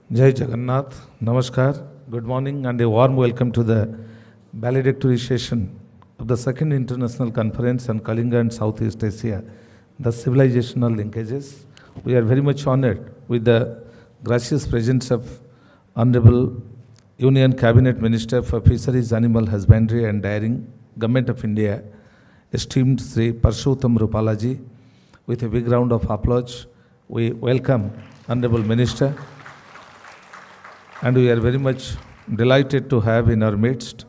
Jai Jagannath, Namaskar, good morning and a warm welcome to the Valedictory session of the Second International Conference on Kalinga and Southeast Asia, the Civilizational Linkages. We are very much honored with the gracious presence of Honorable Union Cabinet Minister for Fisheries, Animal Husbandry and Dairying, Government of India, esteemed Sri Parshottam Rupalaji. With a big round of applause, we welcome Honorable Minister. And we are very much delighted to have in our midst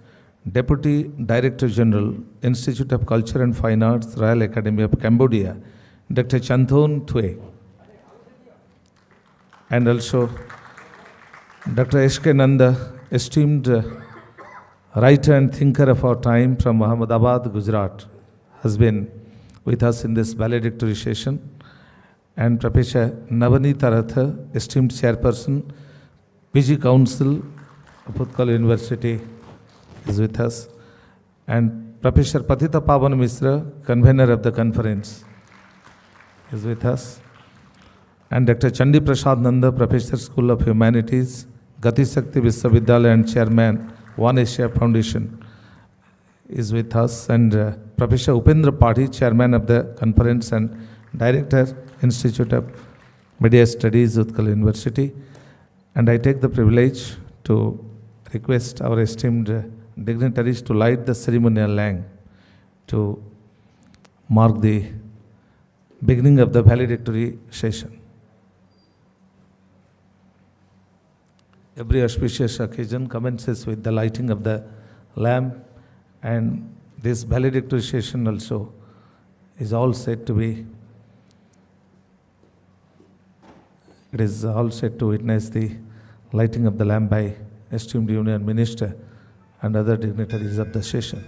Deputy Director General, Institute of Culture and Fine Arts, Royal Academy of Cambodia, Dr. Chanthon Thue. And also Dr. S.K. Nanda, esteemed writer and thinker of our time from Ahmedabad, Gujarat, has been with us in this valedictory session. And Professor Navanita Ratha, esteemed chairperson, PG Council of Utkal University, is with us. And Professor Patita Pavan Misra, convener of the conference, is with us. And Dr. Chandi Prasad Nanda, Professor, School of Humanities, Gati Shakti Vishwavidyalaya and Chairman, One Asia Foundation, is with us. And Professor Upendra Pathi, Chairman of the conference and Director, Institute of Media Studies, Utkal University. And I take the privilege to request our esteemed dignitaries to light the ceremonial lamp to mark the beginning of the valedictory session. Every auspicious occasion commences with the lighting of the lamp, and this valedictory session also is all said to be, it is all said to witness the lighting of the lamp by esteemed Union Minister and other dignitaries of the session.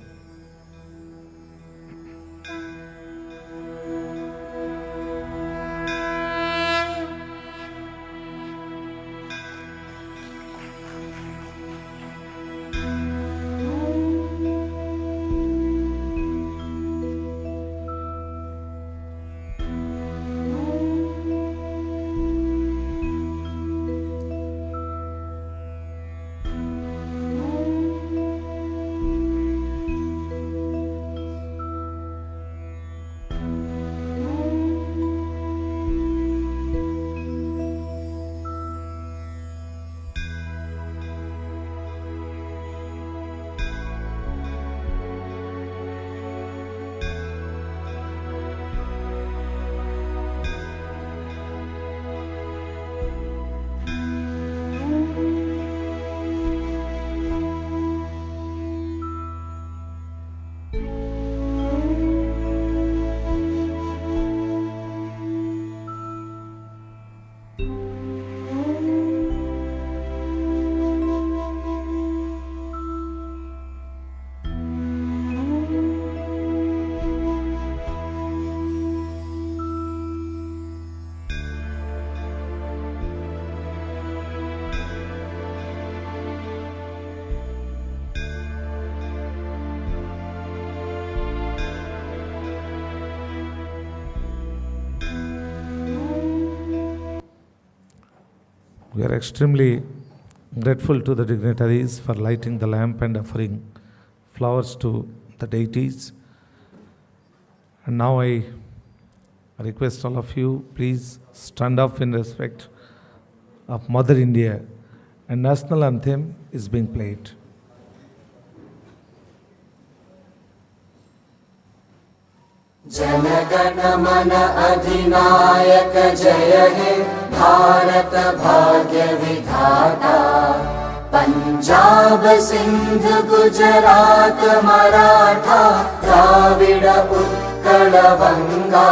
We are extremely grateful to the dignitaries for lighting the lamp and offering flowers to the deities. And now I request all of you, please stand up in respect of Mother India, and national anthem is being played. जनगण मन अधिनायक जय हे भारत भाग्य विधाता पंजाब सिंध गुजरात मराठा द्राविड उत्कल बंगा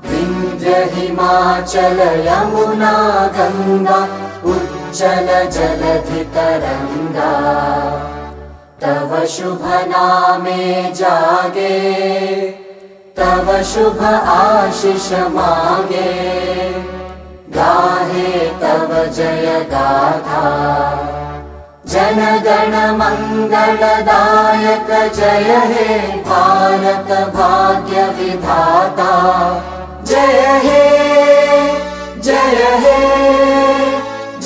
विंध्य हिमाचल यमुना गंगा उज्जल जलधि तरंगा तव शुभ नामे जागे तव शुभ आशीष मागे गाहे तव जय गाथा जन गण मंगलदायक जय हे भारत भाग्य विधाता जय हे जय हे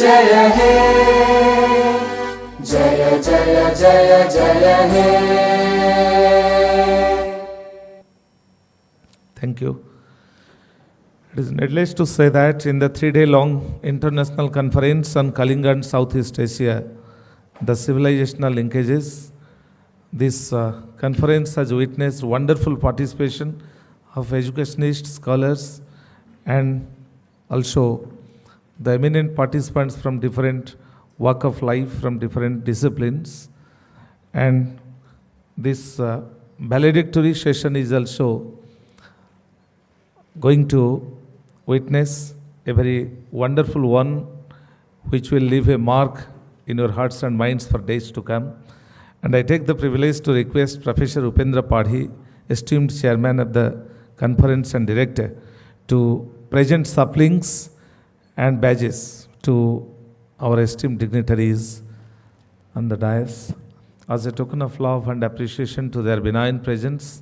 जय हे जय जय जय जय हे। Thank you. It is needless to say that in the 3-day long international conference on Kalinga and Southeast Asia, the civilizational linkages, this conference has witnessed wonderful participation of educationists, scholars, and also the eminent participants from different walk of life, from different disciplines. And this valedictory session is also going to witness a very wonderful one, which will leave a mark in your hearts and minds for days to come. And I take the privilege to request Professor Upendra Padhi, esteemed chairman of the conference and director, to present supplings and badges to our esteemed dignitaries on the dais. As a token of love and appreciation to their benign presence,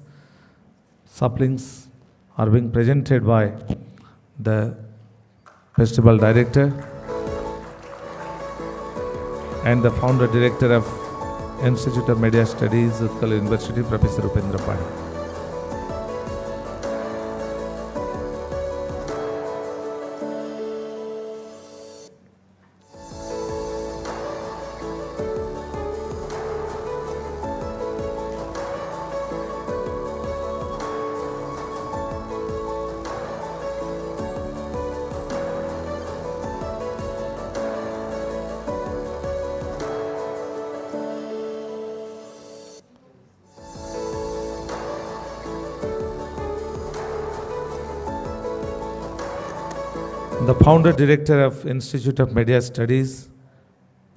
supplings are being presented by the festival director and the founder director of Institute of Media Studies, Utkal University, Professor Upendra Padhi. The founder director of Institute of Media Studies,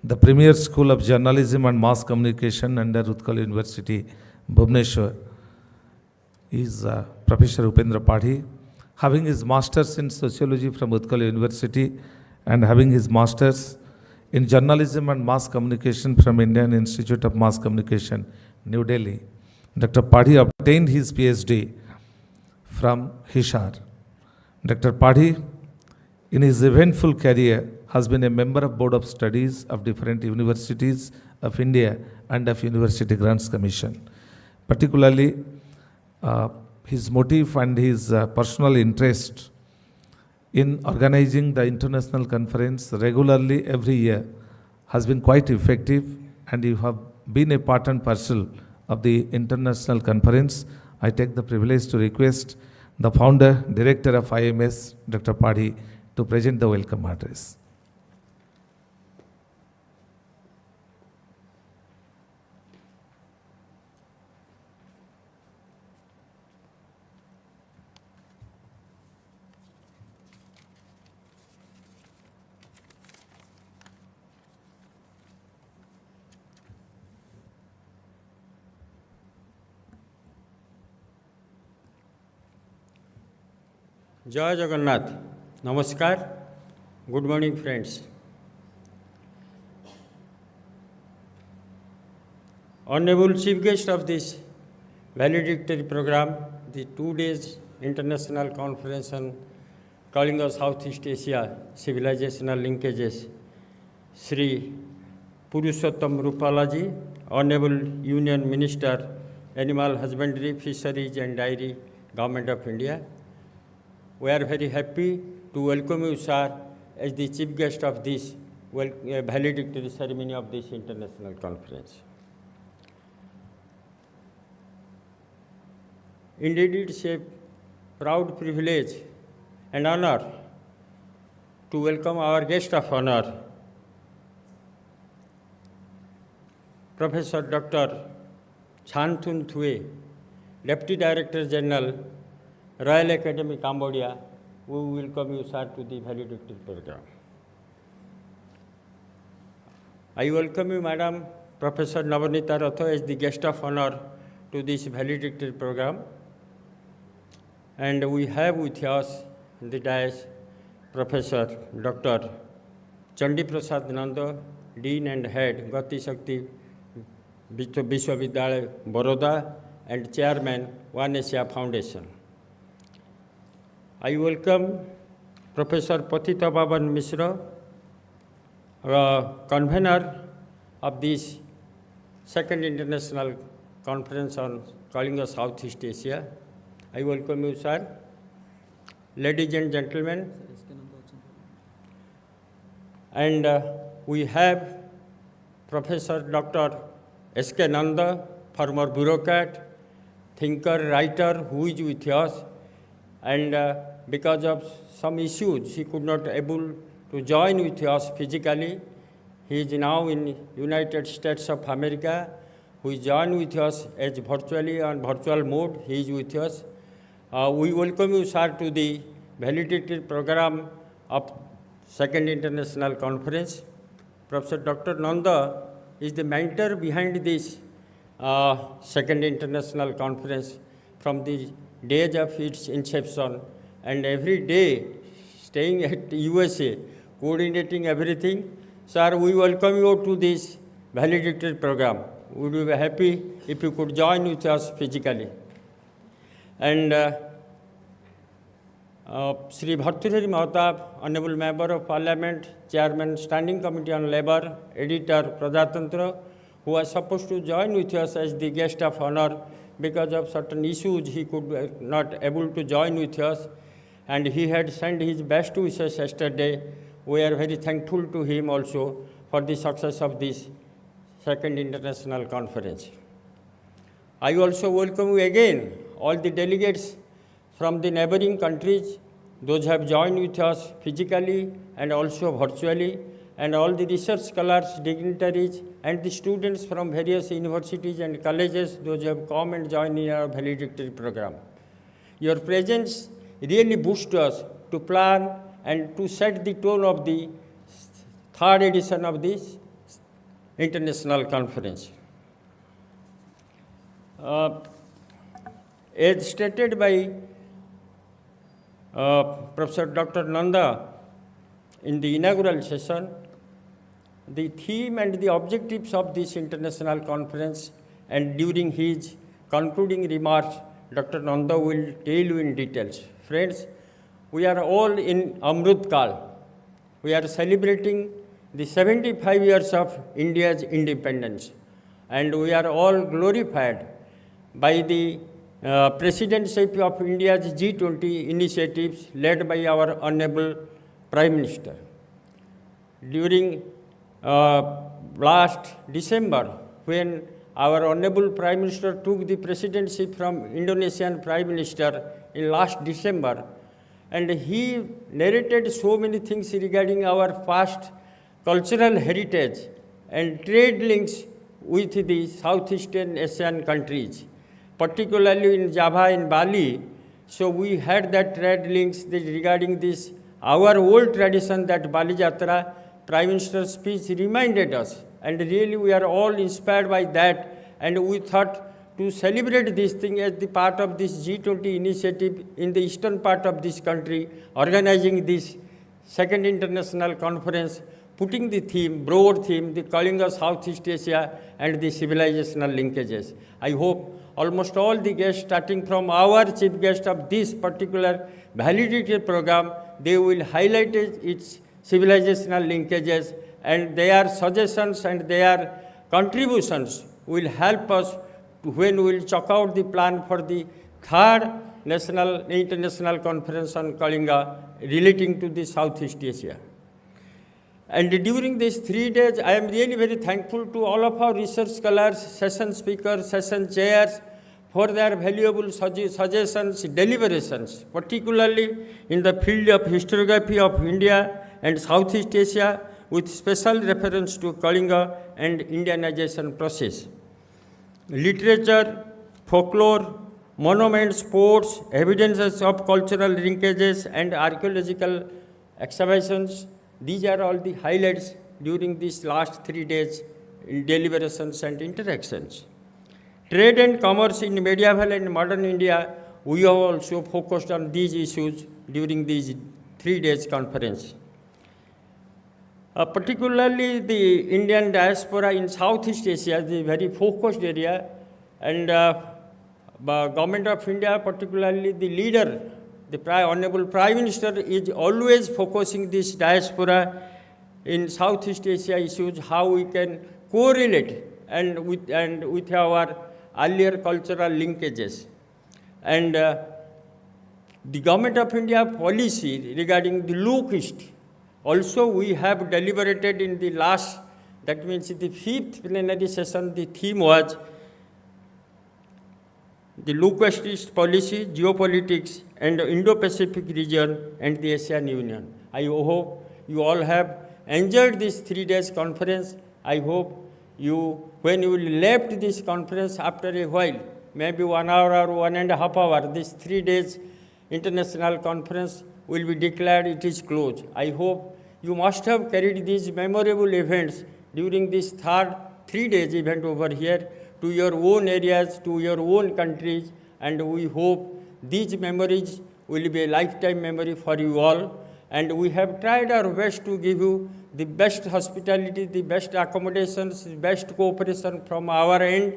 the premier school of journalism and mass communication under Utkal University, Bhubaneswar, is Professor Upendra Padhi, having his masters in sociology from Utkal University and having his masters in journalism and mass communication from Indian Institute of Mass Communication, New Delhi. Dr. Padhi obtained his PhD from Hishar. Dr. Padhi, in his eventful career, has been a member of Board of Studies of different universities of India and of University Grants Commission. Particularly, his motive and his personal interest in organizing the international conference regularly every year has been quite effective, and you have been a part and parcel of the international conference. I take the privilege to request the founder, director of IMS, Dr. Padhi, to present the welcome address. जय जगन्नाथ। नमस्कार। Good morning friends. Honorable Chief Guest of this valedictory program, the 2 days international conference on Kalinga Southeast Asia civilizational linkages, Sri Purushottam Rupalaji, Honorable Union Minister, Animal Husbandry, Fisheries and Dairy, Government of India. We are very happy to welcome you, sir, as the chief guest of this valedictory ceremony of this international conference. Indeed, it's a proud privilege and honor to welcome our guest of honor, Professor Dr. Chanthun Thue, Deputy Director General, Royal Academy, Cambodia. We welcome you, sir, to the valedictory program. I welcome you, Madam Professor Navanita Ratho, as the guest of honor to this valedictory program. And we have with us on the dais Professor Dr. Chandi Prasad Nanda, Dean and Head, Gati Shakti Vishwavidyalaya, Baroda, and Chairman, One Asia Foundation. I welcome Professor Patita Baban Mishra, convener of this second international conference on Kalinga Southeast Asia. I welcome you, sir. Ladies and gentlemen, and we have Professor Dr. S.K. Nanda, former bureaucrat, thinker, writer, who is with us, and because of some issues, he could not able to join with us physically. He is now in United States of America. Who is joined with us as virtually on virtual mode. He is with us. We welcome you, sir, to the Valedictory program of Second International Conference. Professor Dr. Nanda is the mentor behind this Second International Conference from the days of its inception, and every day staying at USA, coordinating everything. Sir, we welcome you to this Valedictory program. We would be happy if you could join with us physically. And Sri Bhartrihari Mahatab, Honorable Member of Parliament, Chairman, Standing Committee on Labour, Editor, Prajatantra, who was supposed to join with us as the guest of honor. Because of certain issues, he could not able to join with us, and he had sent his best wishes yesterday. We are very thankful to him also for the success of this Second International Conference. I also welcome you again, all the delegates from the neighboring countries, those who have joined with us physically and also virtually, and all the research scholars, dignitaries, and the students from various universities and colleges, those who have come and joined in our valedictory program. Your presence really boosts us to plan and to set the tone of the third edition of this international conference. As stated by Professor Dr. Nanda in the inaugural session, the theme and the objectives of this international conference, and during his concluding remarks, Dr. Nanda will tell you in details. Friends, we are all in Amrut Kal. We are celebrating the 75 years of India's independence, and we are all glorified by the presidency of India's G20 initiatives led by our Honorable Prime Minister. During last December, when our Honorable Prime Minister took the presidency from Indonesian Prime Minister in last December, and he narrated so many things regarding our past cultural heritage and trade links with the Southeastern Asian countries, particularly in Java and Bali. So we had that trade links regarding this, our old tradition, that Bali Jatra. Prime Minister's speech reminded us, and really we are all inspired by that, and we thought to celebrate this thing as the part of this G20 initiative in the eastern part of this country, organizing this second international conference, putting the theme, broad theme, the Kalinga Southeast Asia and the civilizational linkages. I hope almost all the guests, starting from our chief guest of this particular valedictory program, they will highlight its civilizational linkages, and their suggestions and their contributions will help us when we will chalk out the plan for the third international conference on Kalinga relating to the Southeast Asia. And during these 3 days, I am really very thankful to all of our research scholars, session speakers, session chairs, for their valuable suggestions, deliberations, particularly in the field of historiography of India and Southeast Asia, with special reference to Kalinga and Indianization process. Literature, folklore, monuments, sports, evidences of cultural linkages, and archaeological excavations, these are all the highlights during these last 3 days in deliberations and interactions. Trade and commerce in medieval and modern India, we have also focused on these issues during these 3 days conference. Particularly the Indian diaspora in Southeast Asia is a very focused area, and Government of India, particularly the leader, the Honorable Prime Minister, is always focusing this diaspora in Southeast Asia issues, how we can correlate and with our earlier cultural linkages. And the Government of India policy regarding the low caste, also we have deliberated in the last, that means the 5th plenary session, the theme was the low caste policy, geopolitics, and Indo-Pacific region and the Asian Union. I hope you all have enjoyed this 3 days conference. I hope you, when you left this conference after a while, maybe 1 hour or 1.5 hours, this 3 days international conference will be declared it is closed. I hope you must have carried these memorable events during this 3 days event over here to your own areas, to your own countries, and we hope these memories will be a lifetime memory for you all. And we have tried our best to give you the best hospitality, the best accommodations, the best cooperation from our end.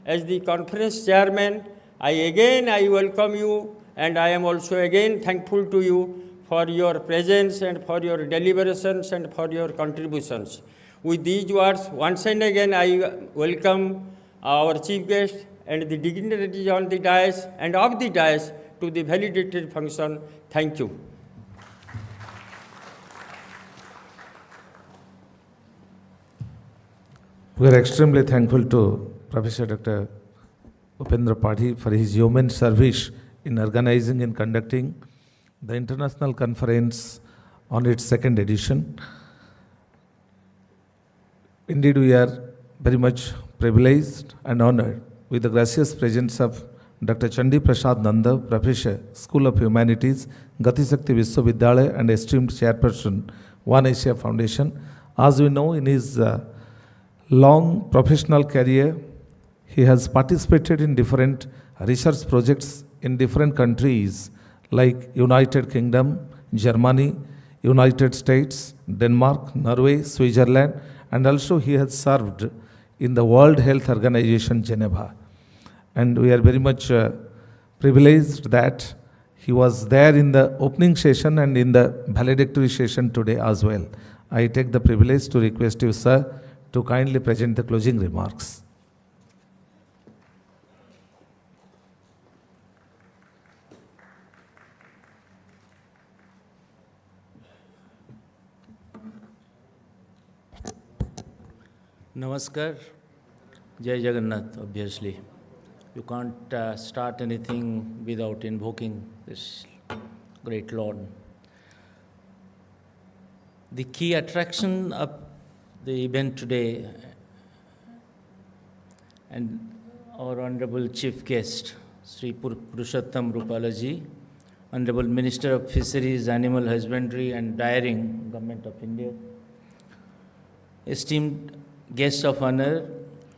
As the conference chairman, I welcome you, and I am also again thankful to you for your presence and for your deliberations and for your contributions. With these words, once and again, I welcome our chief guest and the dignitaries on the dais and of the dais to the valedictory function. Thank you. We are extremely thankful to Professor Dr. Upendra Pathi for his yeoman service in organizing and conducting the international conference on its 2nd edition. Indeed, we are very much privileged and honored with the gracious presence of Dr. Chandi Prasad Nanda, Professor, School of Humanities, Gati Shakti Vishwavidyalaya, and esteemed chairperson, One Asia Foundation. As we know, in his long professional career, he has participated in different research projects in different countries like United Kingdom, Germany, United States, Denmark, Norway, Switzerland, and also he has served in the World Health Organization, Geneva. And we are very much privileged that he was there in the opening session and in the valedictory session today as well. I take the privilege to request you, sir, to kindly present the closing remarks. Namaskar, Jai Jagannath, obviously. You can't start anything without invoking this great Lord. The key attraction of the event today and our Honorable Chief Guest, Sri Purushottam Rupalaji, Honorable Minister of Fisheries, Animal Husbandry and Dairying, Government of India, esteemed guest of honor,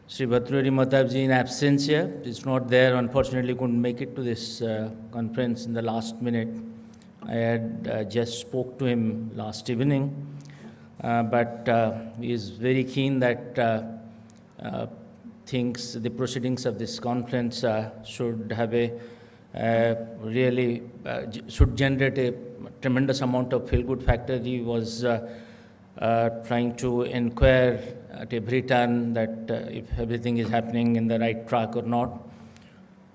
Sri Bhatruri Matabji in absentia, is not there, unfortunately couldn't make it to this conference in the last minute. I had just spoke to him last evening, but he is very keen that the proceedings of this conference should have should generate a tremendous amount of feel-good factor. He was trying to inquire at every turn that if everything is happening in the right track or not.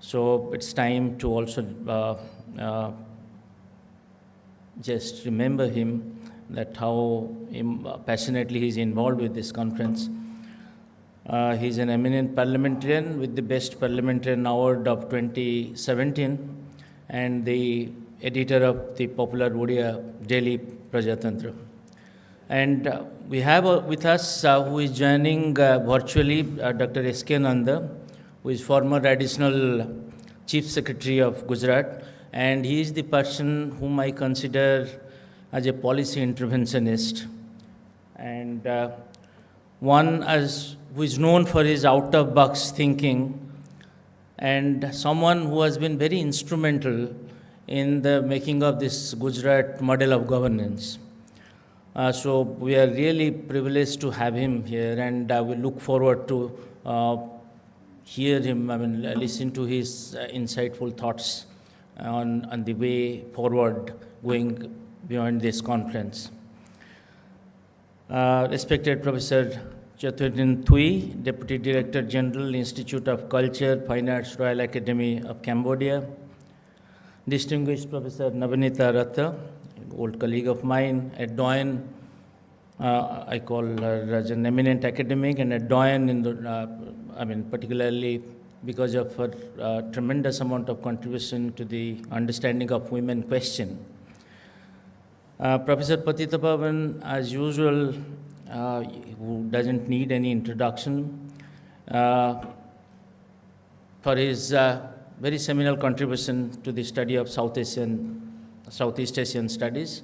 So it's time to also just remember him, that how passionately he's involved with this conference. He's an eminent parliamentarian with the Best Parliamentarian Award of 2017 and the editor of the popular Odia daily Prajatantra. And we have with us who is joining virtually Dr. S.K. Nanda, who is former additional Chief Secretary of Gujarat, and he is the person whom I consider as a policy interventionist, and one who is known for his out-of-box thinking, and someone who has been very instrumental in the making of this Gujarat model of governance. So we are really privileged to have him here, and we look forward to hear him, listen to his insightful thoughts on the way forward going beyond this conference. Respected Professor Chaturjan Thui, Deputy Director General, Institute of Culture, Fine Arts, Royal Academy of Cambodia. Distinguished Professor Nabanita Ratha, old colleague of mine, a doyen, I call her as an eminent academic and a doyen in the, particularly because of her tremendous amount of contribution to the understanding of women question. Professor Patita Pavan, as usual, who doesn't need any introduction, for his very seminal contribution to the study of Southeast Asian studies,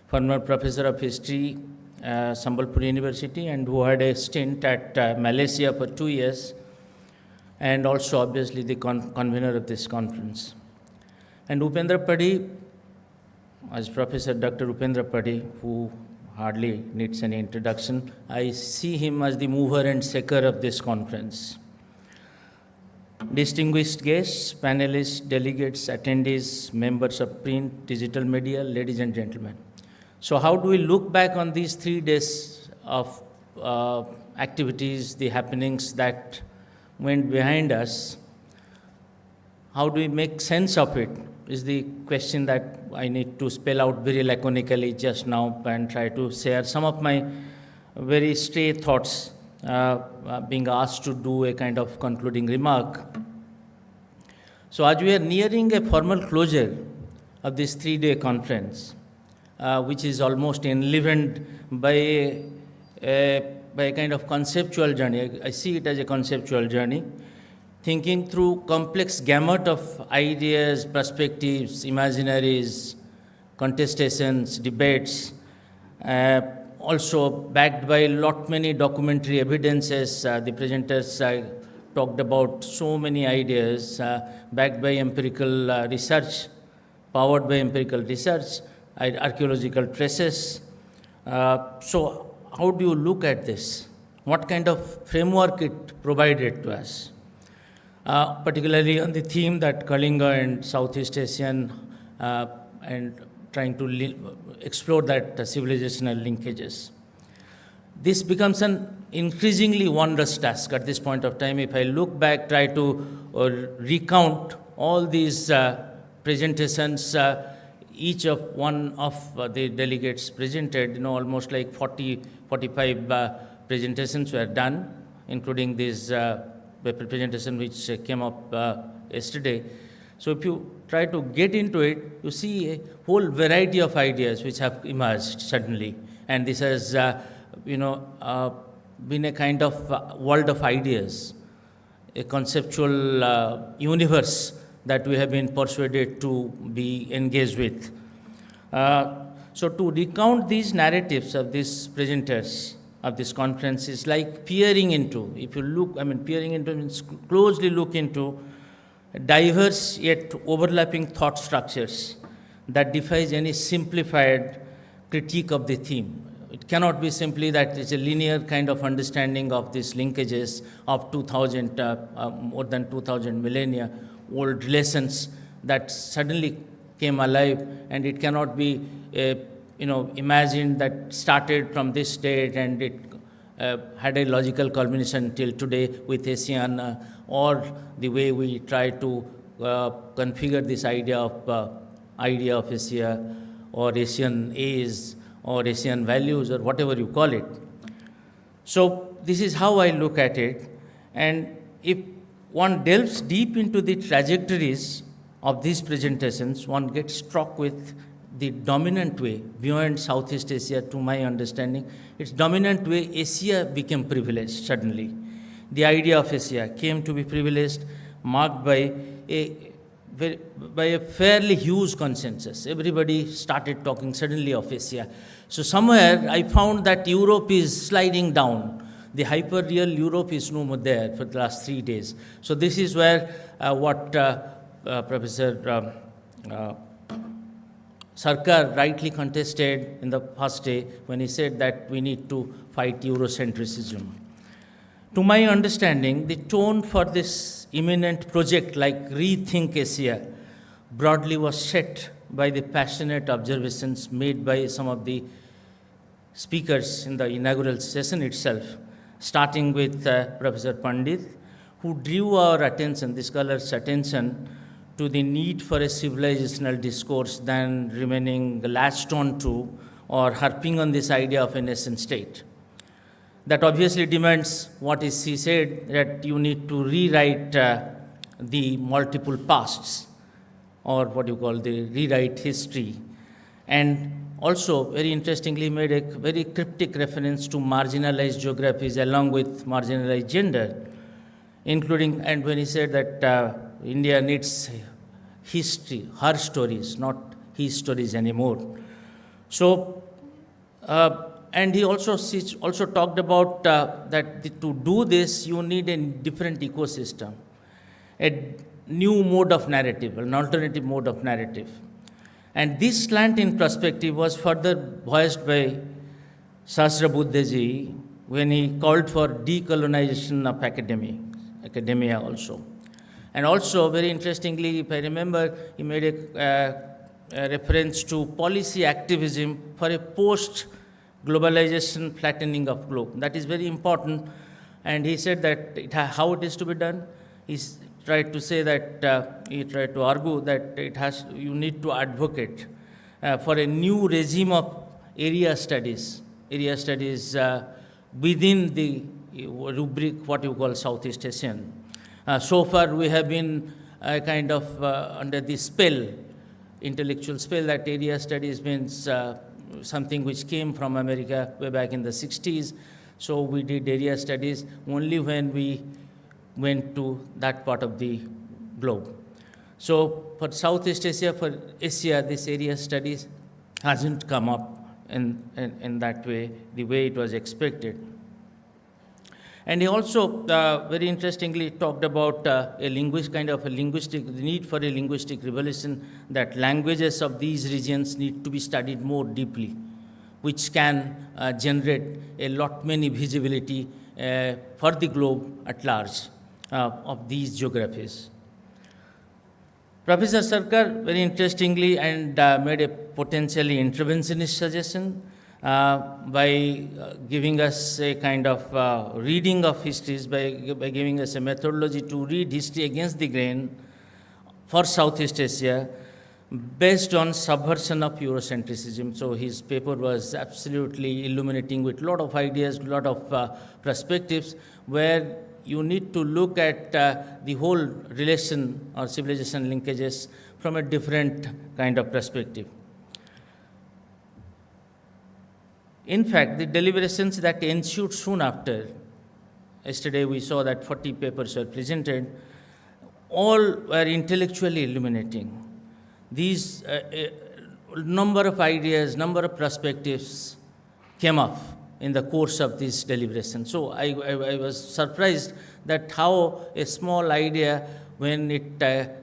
former professor of history, Sambalpur University, and who had a stint at Malaysia for 2 years, and also obviously the convener of this conference. And Upendra Padhi, as Professor Dr. Upendra Padhi, who hardly needs any introduction, I see him as the mover and shaker of this conference. Distinguished guests, panelists, delegates, attendees, members of print, digital media, ladies and gentlemen. So how do we look back on these 3 days of activities, the happenings that went behind us? How do we make sense of it is the question that I need to spell out very laconically just now and try to share some of my very stray thoughts, being asked to do a kind of concluding remark. So as we are nearing a formal closure of this 3-day conference, which is almost enlivened by a kind of conceptual journey. I see it as a conceptual journey, thinking through complex gamut of ideas, perspectives, imaginaries, contestations, debates, also backed by many documentary evidences. The presenters talked about so many ideas, backed by empirical research, powered by empirical research, archaeological traces. So how do you look at this? What kind of framework it provided to us? Particularly on the theme that Kalinga and Southeast Asian and trying to explore that civilizational linkages. This becomes an increasingly wondrous task at this point of time. If I look back, try to recount all these presentations, each of one of the delegates presented, almost like 45 presentations were done, including this presentation which came up yesterday. So if you try to get into it, you see a whole variety of ideas which have emerged suddenly. And this has, been a kind of world of ideas, a conceptual universe that we have been persuaded to be engaged with. So to recount these narratives of these presenters of this conference is like peering into, if you look, peering into means closely look into diverse yet overlapping thought structures that defies any simplified critique of the theme. It cannot be simply that it's a linear kind of understanding of these linkages of 2000, more than 2000 millennia old relations that suddenly came alive, and it cannot be, imagined that started from this date and it had a logical culmination till today with ASEAN, or the way we try to configure this idea of Asia or Asian A's or Asian values or whatever you call it. So this is how I look at it, and if one delves deep into the trajectories of these presentations, one gets struck with the dominant way, beyond Southeast Asia, to my understanding, its dominant way, Asia became privileged suddenly. The idea of Asia came to be privileged, marked by a fairly huge consensus. Everybody started talking suddenly of Asia. So somewhere I found that Europe is sliding down. The hyper-real Europe is no more there for the last 3 days. So this is where what Professor Sarkar rightly contested in the first day when he said that we need to fight Eurocentrism. To my understanding, the tone for this imminent project like Rethink Asia broadly was set by the passionate observations made by some of the speakers in the inaugural session itself, starting with Professor Pandit, who drew our attention, the scholars' attention, to the need for a civilizational discourse than remaining latched on to or harping on this idea of a nation state. That obviously demands what is he said, that you need to rewrite the multiple pasts, or what you call the rewrite history. And also, very interestingly, made a very cryptic reference to marginalized geographies along with marginalized gender, including, and when he said that India needs history, her stories, not his stories anymore. So, and he also talked about that to do this, you need a different ecosystem, a new mode of narrative, an alternative mode of narrative. And this slant in perspective was further voiced by Sahasrabuddha-ji when he called for decolonization of academia also. And also, very interestingly, if I remember, he made a reference to policy activism for a post-globalization flattening of globe. That is very important. And he said that how it is to be done. He tried to say that, he tried to argue that you need to advocate for a new regime of area studies within the rubric, what you call Southeast Asian. So far, we have been kind of under the spell, intellectual spell, that area studies means something which came from America way back in the 60s. So we did area studies only when we went to that part of the globe. So for Southeast Asia, for Asia, this area studies hasn't come up in that way, the way it was expected. And he also very interestingly talked about the need for a linguistic revolution, that languages of these regions need to be studied more deeply, which can generate a lot many visibility for the globe at large of these geographies. Professor Sarkar, very interestingly, and made a potentially interventionist suggestion by giving us a kind of reading of histories, by giving us a methodology to read history against the grain for Southeast Asia based on subversion of Eurocentrism. So his paper was absolutely illuminating with a lot of ideas, a lot of perspectives, where you need to look at the whole relation or civilization linkages from a different kind of perspective. In fact, the deliberations that ensued soon after, yesterday we saw that 40 papers were presented, all were intellectually illuminating. These number of ideas, number of perspectives came up in the course of this deliberation. So I was surprised that how a small idea, when it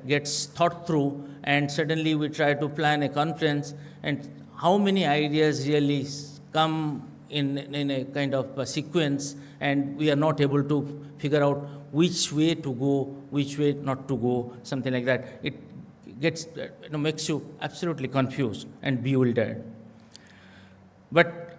gets thought through, and suddenly we try to plan a conference, and how many ideas really come in a kind of a sequence, and we are not able to figure out which way to go, which way not to go, something like that. It gets, makes you absolutely confused and bewildered. But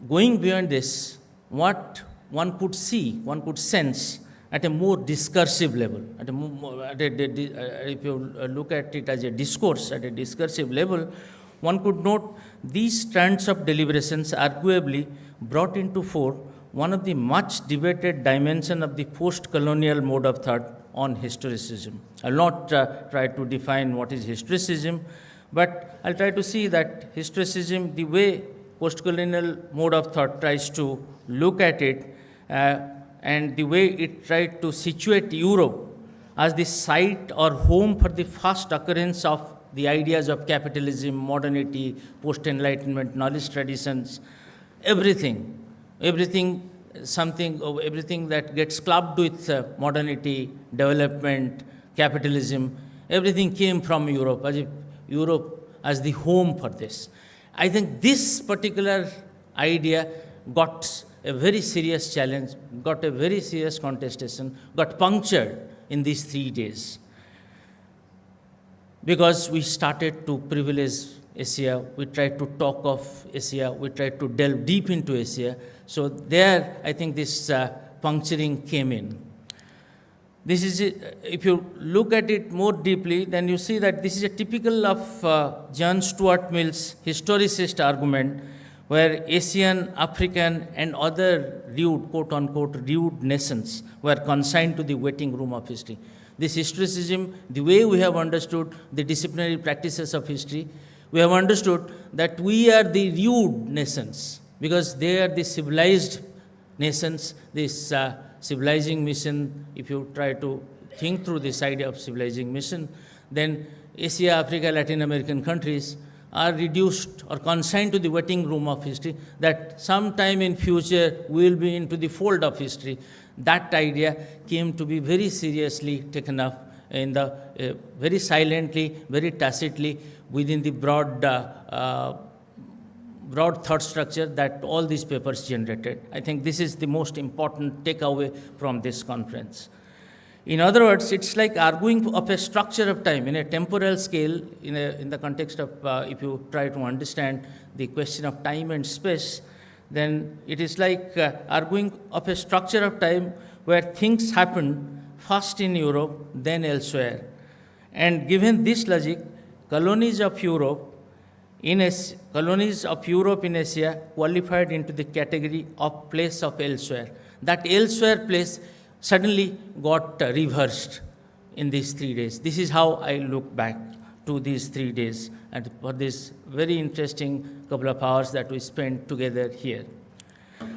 going beyond this, what one could see, one could sense at a more discursive level, if you look at it as a discourse, at a discursive level, one could note these strands of deliberations arguably brought into fore one of the much debated dimension of the post-colonial mode of thought on historicism. I'll not try to define what is historicism, but I'll try to see that historicism, the way post-colonial mode of thought tries to look at it, and the way it tried to situate Europe as the site or home for the first occurrence of the ideas of capitalism, modernity, post-enlightenment, knowledge traditions, everything that gets clubbed with modernity, development, capitalism, everything came from Europe, as if Europe as the home for this. I think this particular idea got a very serious challenge, got a very serious contestation, got punctured in these 3 days. Because we started to privilege Asia, we tried to talk of Asia, we tried to delve deep into Asia. So there, I think this puncturing came in. This is, if you look at it more deeply, then you see that this is a typical of John Stuart Mill's historicist argument, where Asian, African, and other rude, quote-unquote, rude nations were consigned to the waiting room of history. This historicism, the way we have understood the disciplinary practices of history, we have understood that we are the rude nations, because they are the civilized nations. This civilizing mission, if you try to think through this idea of civilizing mission, then Asia, Africa, Latin American countries are reduced or consigned to the waiting room of history, that sometime in future we will be into the fold of history. That idea came to be very seriously taken up in the, very silently, very tacitly within the broad thought structure that all these papers generated. I think this is the most important takeaway from this conference. In other words, it's like arguing of a structure of time in a temporal scale, in the context of, if you try to understand the question of time and space, then it is like arguing of a structure of time where things happen first in Europe, then elsewhere. And given this logic, colonies of Europe in Asia qualified into the category of place of elsewhere. That elsewhere place suddenly got reversed in these 3 days. This is how I look back to these 3 days and for this very interesting couple of hours that we spent together here.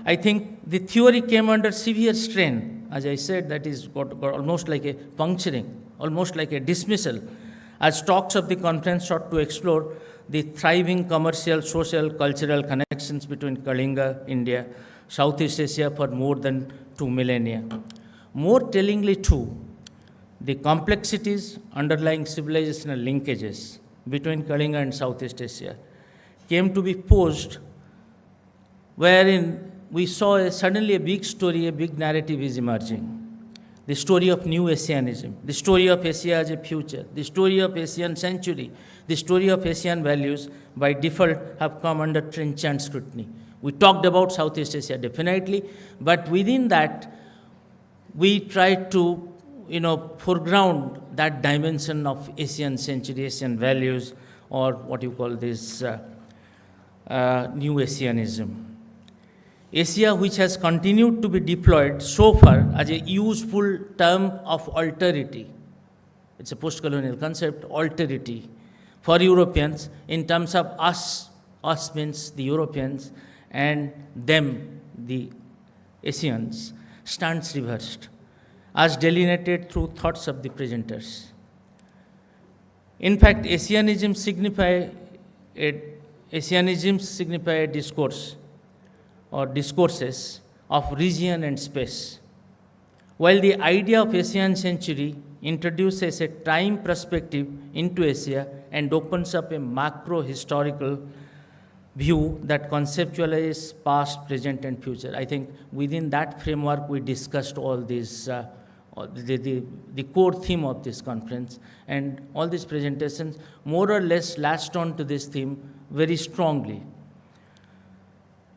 I think the theory came under severe strain. As I said, that is got almost like a puncturing, almost like a dismissal, as talks of the conference sought to explore the thriving commercial, social, cultural connections between Kalinga, India, Southeast Asia for more than 2 millennia. More tellingly too, the complexities underlying civilizational linkages between Kalinga and Southeast Asia came to be posed, wherein we saw suddenly a big story, a big narrative is emerging. The story of new Asianism, the story of Asia as a future, the story of Asian century, the story of Asian values by default have come under trenchant scrutiny. We talked about Southeast Asia definitely, but within that, we tried to foreground that dimension of Asian century, Asian values, or what you call this new Asianism. Asia, which has continued to be deployed so far as a useful term of alterity. It's a post-colonial concept, alterity, for Europeans in terms of us means the Europeans, and them, the Asians, stands reversed, as delineated through thoughts of the presenters. In fact, Asianism signify a discourse or discourses of region and space, while the idea of Asian century introduces a time perspective into Asia and opens up a macro-historical view that conceptualizes past, present, and future. I think within that framework, we discussed all these, the core theme of this conference, and all these presentations more or less latched on to this theme very strongly.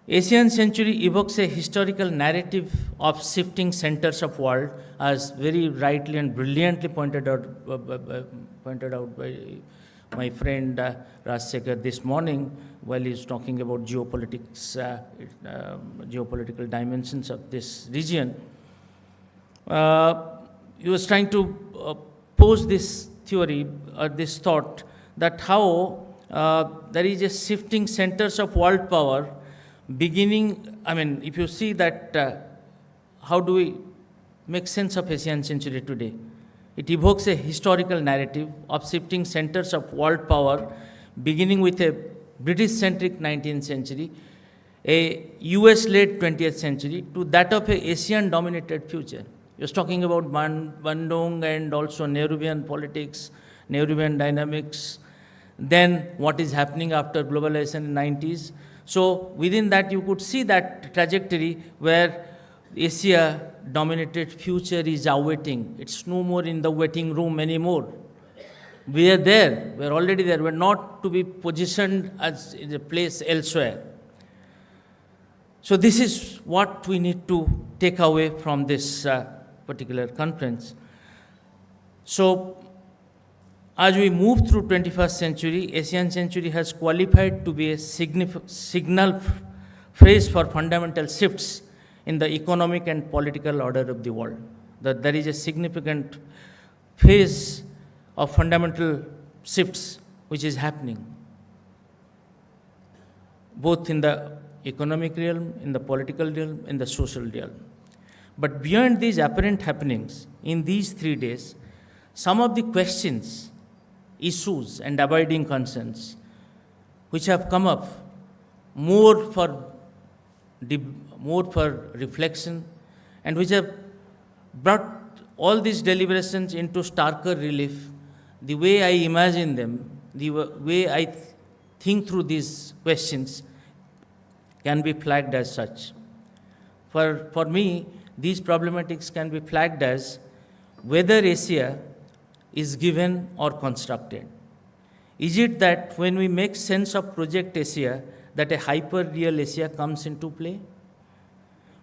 Asian century evokes a historical narrative of shifting centers of world, as very rightly and brilliantly pointed out by my friend Rajsekhar this morning while he's talking about geopolitics, geopolitical dimensions of this region. He was trying to pose this theory or this thought that how there is a shifting centers of world power beginning, if you see that, how do we make sense of Asian century today? It evokes a historical narrative of shifting centers of world power, beginning with a British-centric 19th century, a US-led 20th century, to that of an Asian-dominated future. He was talking about Bandung and also Nehruvian politics, Nehruvian dynamics, then what is happening after globalization in the 90s. So within that, you could see that trajectory where Asia-dominated future is awaiting. It's no more in the waiting room anymore. We are there, we are already there, we are not to be positioned as in a place elsewhere. So this is what we need to take away from this particular conference. So as we move through 21st century, Asian century has qualified to be a signal phrase for fundamental shifts in the economic and political order of the world. That there is a significant phase of fundamental shifts which is happening, both in the economic realm, in the political realm, in the social realm. But beyond these apparent happenings, in these 3 days, some of the questions, issues, and abiding concerns which have come up more for reflection and which have brought all these deliberations into starker relief, the way I imagine them, the way I think through these questions can be flagged as such. For me, these problematics can be flagged as whether Asia is given or constructed. Is it that when we make sense of Project Asia, that a hyper-real Asia comes into play?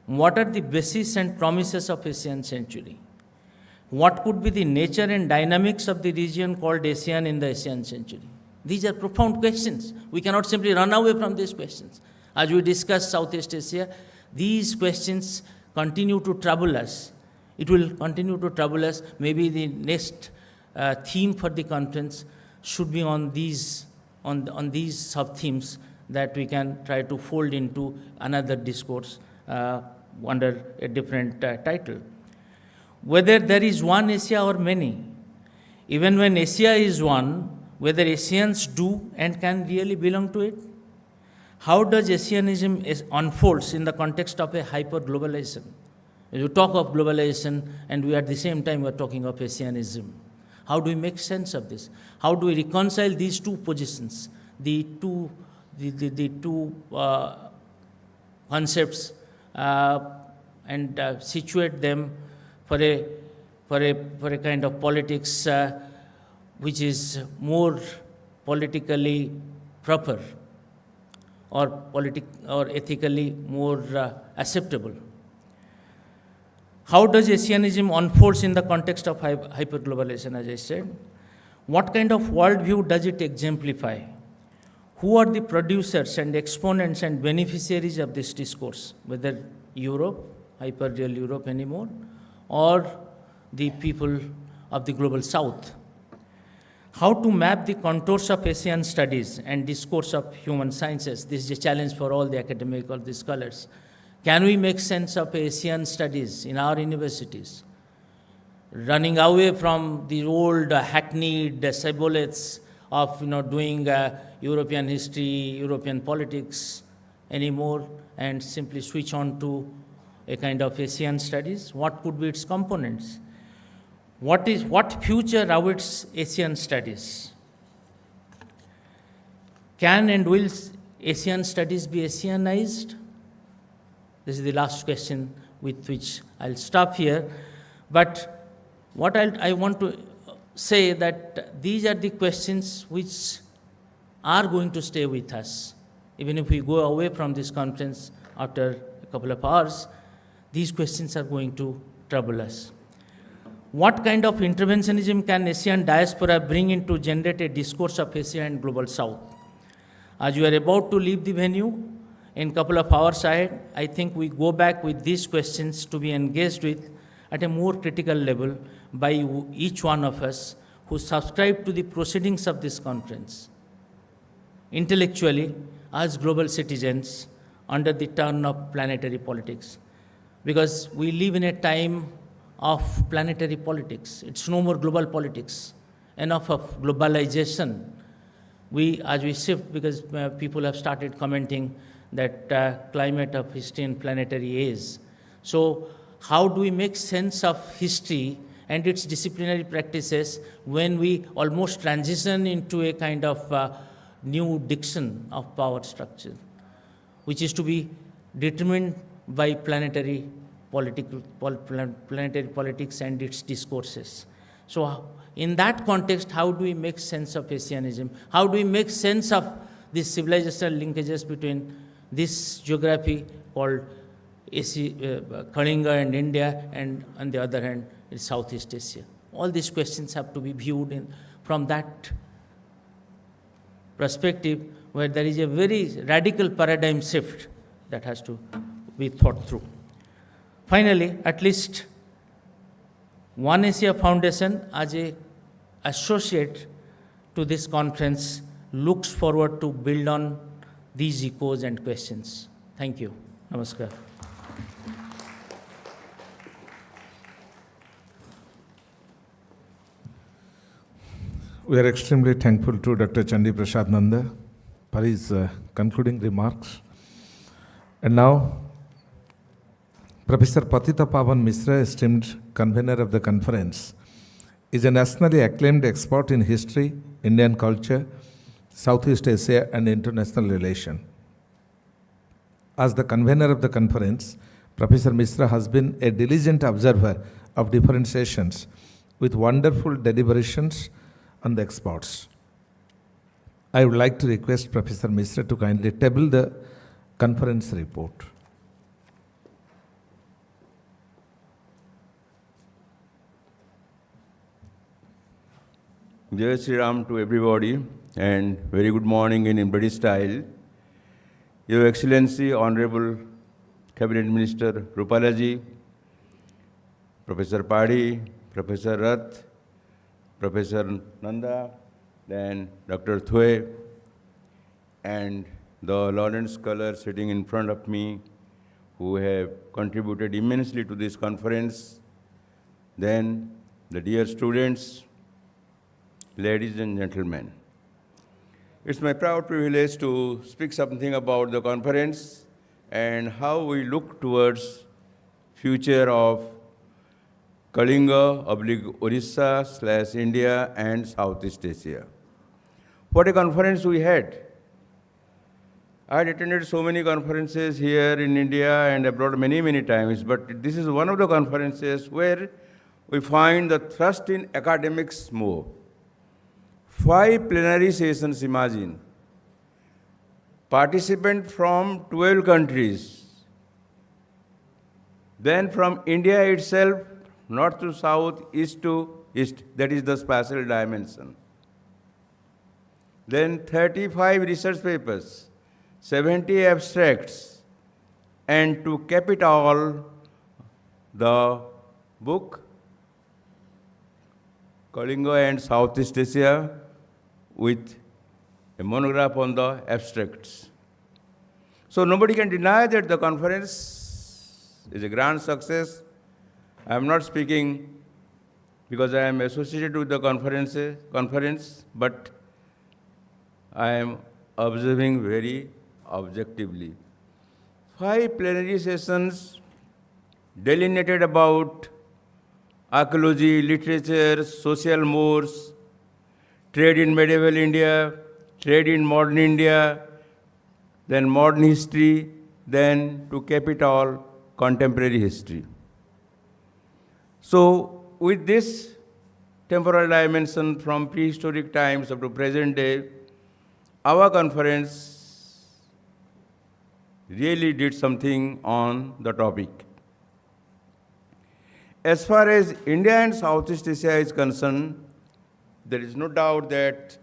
What are the basis and promises of Asian century? What could be the nature and dynamics of the region called ASEAN in the Asian century? These are profound questions. We cannot simply run away from these questions. As we discuss Southeast Asia, these questions continue to trouble us. It will continue to trouble us. Maybe the next theme for the conference should be on these sub-themes that we can try to fold into another discourse under a different title. Whether there is one Asia or many, even when Asia is one, whether Asians do and can really belong to it? How does Asianism unfolds in the context of a hyper-globalization? You talk of globalization and we at the same time are talking of Asianism. How do we make sense of this? How do we reconcile these two positions, the two concepts, and situate them for a kind of politics which is more politically proper or ethically more acceptable? How does Asianism unfolds in the context of hyperglobalization, as I said? What kind of worldview does it exemplify? Who are the producers and exponents and beneficiaries of this discourse, whether Europe, hyper-real Europe anymore, or the people of the global south? How to map the contours of Asian studies and discourse of human sciences? This is a challenge for all the academic or the scholars. Can we make sense of Asian studies in our universities? Running away from the old hackneyed shibboleths of doing European history, European politics anymore, and simply switch on to a kind of Asian studies? What could be its components? What future awaits Asian studies? Can and will Asian studies be Asianized? This is the last question with which I'll stop here. But what I want to say that these are the questions which are going to stay with us. Even if we go away from this conference after a couple of hours, these questions are going to trouble us. What kind of interventionism can Asian diaspora bring in to generate a discourse of Asia and global south? As you are about to leave the venue, in a couple of hours ahead, I think we go back with these questions to be engaged with at a more critical level by each one of us who subscribe to the proceedings of this conference, intellectually as global citizens under the turn of planetary politics. Because we live in a time of planetary politics. It's no more global politics. Enough of globalization. As we shift, because people have started commenting that climate of history and planetary age. So how do we make sense of history and its disciplinary practices when we almost transition into a kind of new diction of power structure, which is to be determined by planetary politics and its discourses? So in that context, how do we make sense of Asianism? How do we make sense of these civilizational linkages between this geography called Kalinga and India, and on the other hand, it's Southeast Asia? All these questions have to be viewed from that perspective, where there is a very radical paradigm shift that has to be thought through. Finally, at least One Asia Foundation, as an associate to this conference, looks forward to build on these echoes and questions. Thank you. Namaskar. We are extremely thankful to Dr. Chandi Prasad Nanda for his concluding remarks. And now, Professor Patita Pavan Misra, esteemed convener of the conference, is a nationally acclaimed expert in history, Indian culture, Southeast Asia, and international relations. As the convener of the conference, Professor Misra has been a diligent observer of differentiations with wonderful deliberations on the experts. I would like to request Professor Misra to kindly table the conference report. Jai Sri Ram to everybody, and very good morning in British style. Your Excellency, Honorable Cabinet Minister Rupalaji, Professor Padi, Professor Rath, Professor Nanda, then Dr. Thue, and the learned scholars sitting in front of me who have contributed immensely to this conference, then the dear students, ladies and gentlemen. It's my proud privilege to speak something about the conference and how we look towards future of Kalinga / Orissa / India and Southeast Asia. What a conference we had. I had attended so many conferences here in India and abroad many times, but this is one of the conferences where we find the thrust in academics more. 5 plenary sessions, imagine. Participants from 12 countries. Then from India itself, north to south, east to east, that is the spatial dimension. Then 35 research papers, 70 abstracts, and to cap it all, the book, Kalinga and Southeast Asia, with a monograph on the abstracts. So nobody can deny that the conference is a grand success. I am not speaking because I am associated with the conference, but I am observing very objectively. 5 plenary sessions delineated about archaeology, literature, social mores, trade in medieval India, trade in modern India, then modern history, then to cap it all, contemporary history. So with this temporal dimension from prehistoric times up to present day, our conference really did something on the topic. As far as India and Southeast Asia is concerned, there is no doubt that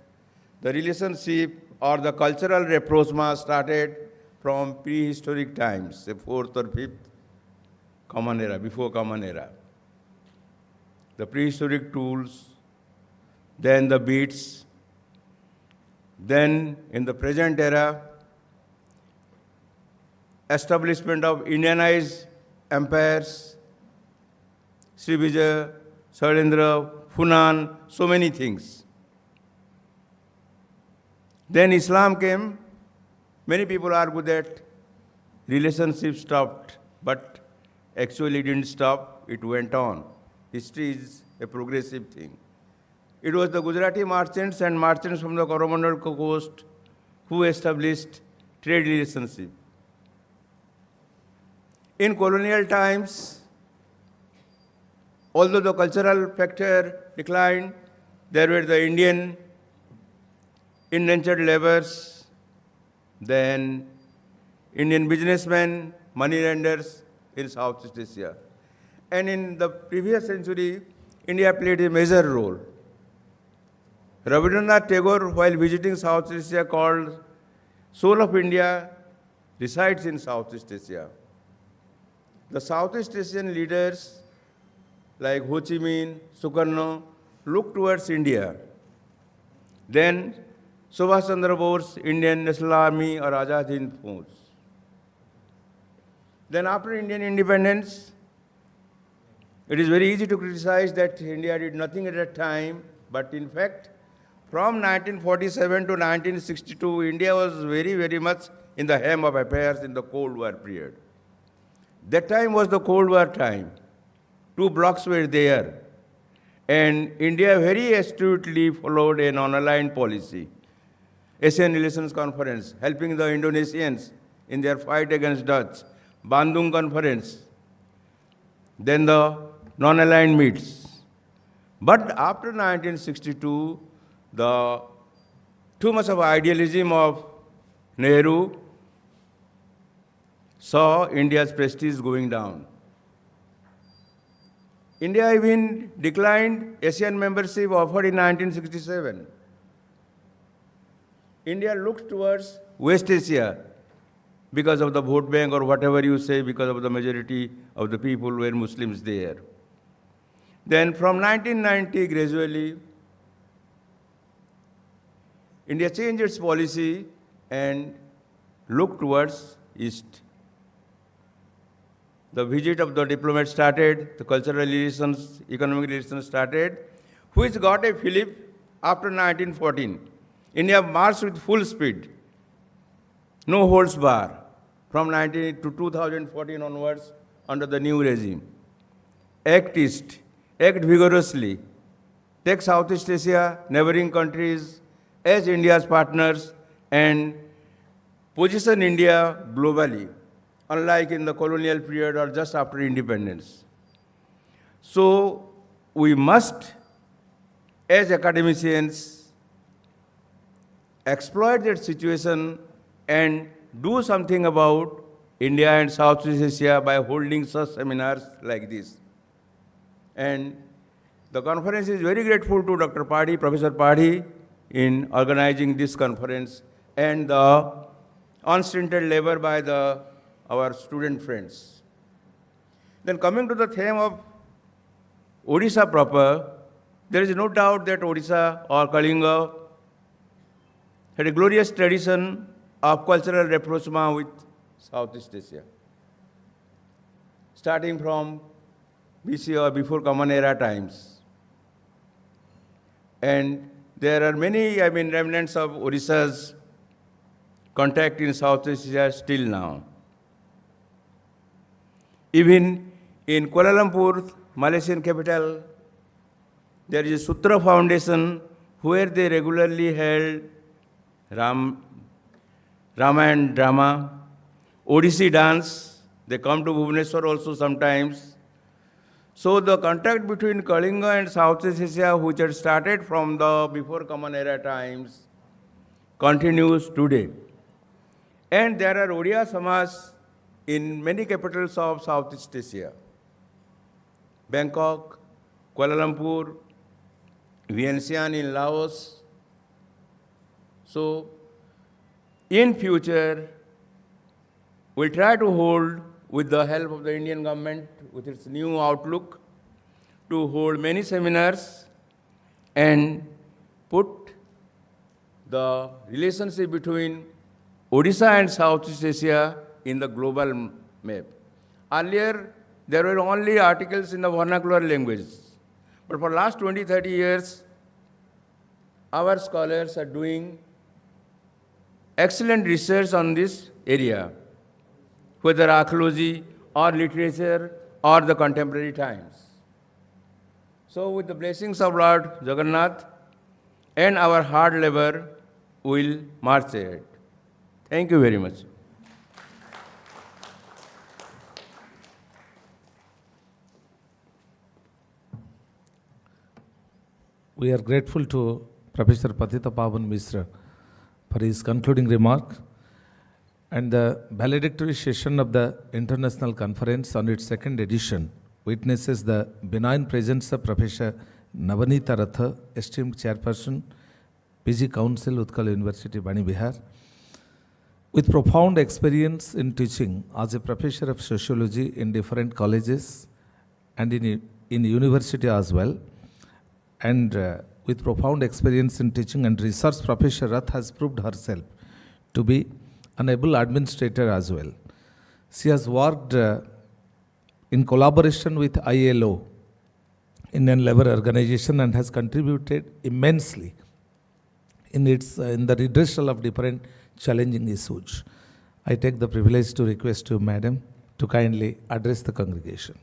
the relationship or the cultural rapprochement started from prehistoric times, the 4th or 5th common era, before common era. The prehistoric tools, then the beads, then in the present era, establishment of Indianized empires, Srivijaya, Sailendra, Funan, so many things. Then Islam came. Many people argue that relationship stopped, but actually didn't stop, it went on. History is a progressive thing. It was the Gujarati merchants and merchants from the Coromandel coast who established trade relationship. In colonial times, Although the cultural factor declined, there were the Indian indentured laborers, then Indian businessmen, moneylenders in Southeast Asia. And in the previous century, India played a major role. Rabindranath Tagore, while visiting Southeast Asia, called Soul of India resides in Southeast Asia. The Southeast Asian leaders like Ho Chi Minh, Sukarno looked towards India. Then Subhash Chandra Bose, Indian National Army or Azad Hind Force. Then after Indian independence, it is very easy to criticize that India did nothing at that time, but in fact, from 1947 to 1962, India was very, very much in the hem of affairs in the Cold War period. That time was the Cold War time. Two blocks were there. And India very astutely followed a non-aligned policy. Asian Relations Conference, helping the Indonesians in their fight against Dutch. Bandung Conference. Then the non-aligned meets. But after 1962, the too much of idealism of Nehru saw India's prestige going down. India even declined ASEAN membership offered in 1967. India looked towards West Asia because of the vote bank or whatever you say, because of the majority of the people were Muslims there. Then from 1990, gradually, India changed its policy and looked towards East. The visit of the diplomats started, the cultural relations, economic relations started, which got a fillip after 1914. India marched with full speed, no holds bar, from 19 to 2014 onwards under the new regime. Act East, act vigorously, take Southeast Asia, neighboring countries as India's partners and position India globally, unlike in the colonial period or just after independence. So we must, as academicians, exploit that situation and do something about India and Southeast Asia by holding such seminars like this. And the conference is very grateful to Dr. Padhi, Professor Padhi, in organizing this conference and the unstinted labor by our student friends. Then coming to the theme of Odisha proper, there is no doubt that Odisha or Kalinga had a glorious tradition of cultural rapprochement with Southeast Asia. Starting from BC or before Common Era times. And there are many, remnants of Odisha's contact in Southeast Asia still now. Even in Kuala Lumpur, Malaysian capital, there is a Sutra Foundation where they regularly held Ramayana drama, Odissi dance. They come to Bhubaneswar also sometimes. So the contact between Kalinga and Southeast Asia, which had started from the before Common Era times, continues today. And there are Odia Samaj in many capitals of Southeast Asia. Bangkok, Kuala Lumpur, Vientiane in Laos. So in future, we'll try to hold, with the help of the Indian government, with its new outlook, to hold many seminars and put the relationship between Odisha and Southeast Asia in the global map. Earlier, there were only articles in the vernacular language. But for the last 20, 30 years, our scholars are doing excellent research on this area, whether archaeology or literature or the contemporary times. So with the blessings of Lord Jagannath and our hard labor, we'll march ahead. Thank you very much. we are grateful to Professor Patita Pavan Misra for his concluding remark. And the valedictory session of the International Conference on its second edition witnesses the benign presence of Professor Navanita Ratha, esteemed chairperson, PG Council, Utkal University, Bani Bihar. With profound experience in teaching as a professor of sociology in different colleges and in university as well, and with profound experience in teaching and research, Professor Rath has proved herself to be an able administrator as well. She has worked in collaboration with ILO, Indian Labour Organization, and has contributed immensely in the redressal of different challenging issues. I take the privilege to request you, Madam, to kindly address the congregation.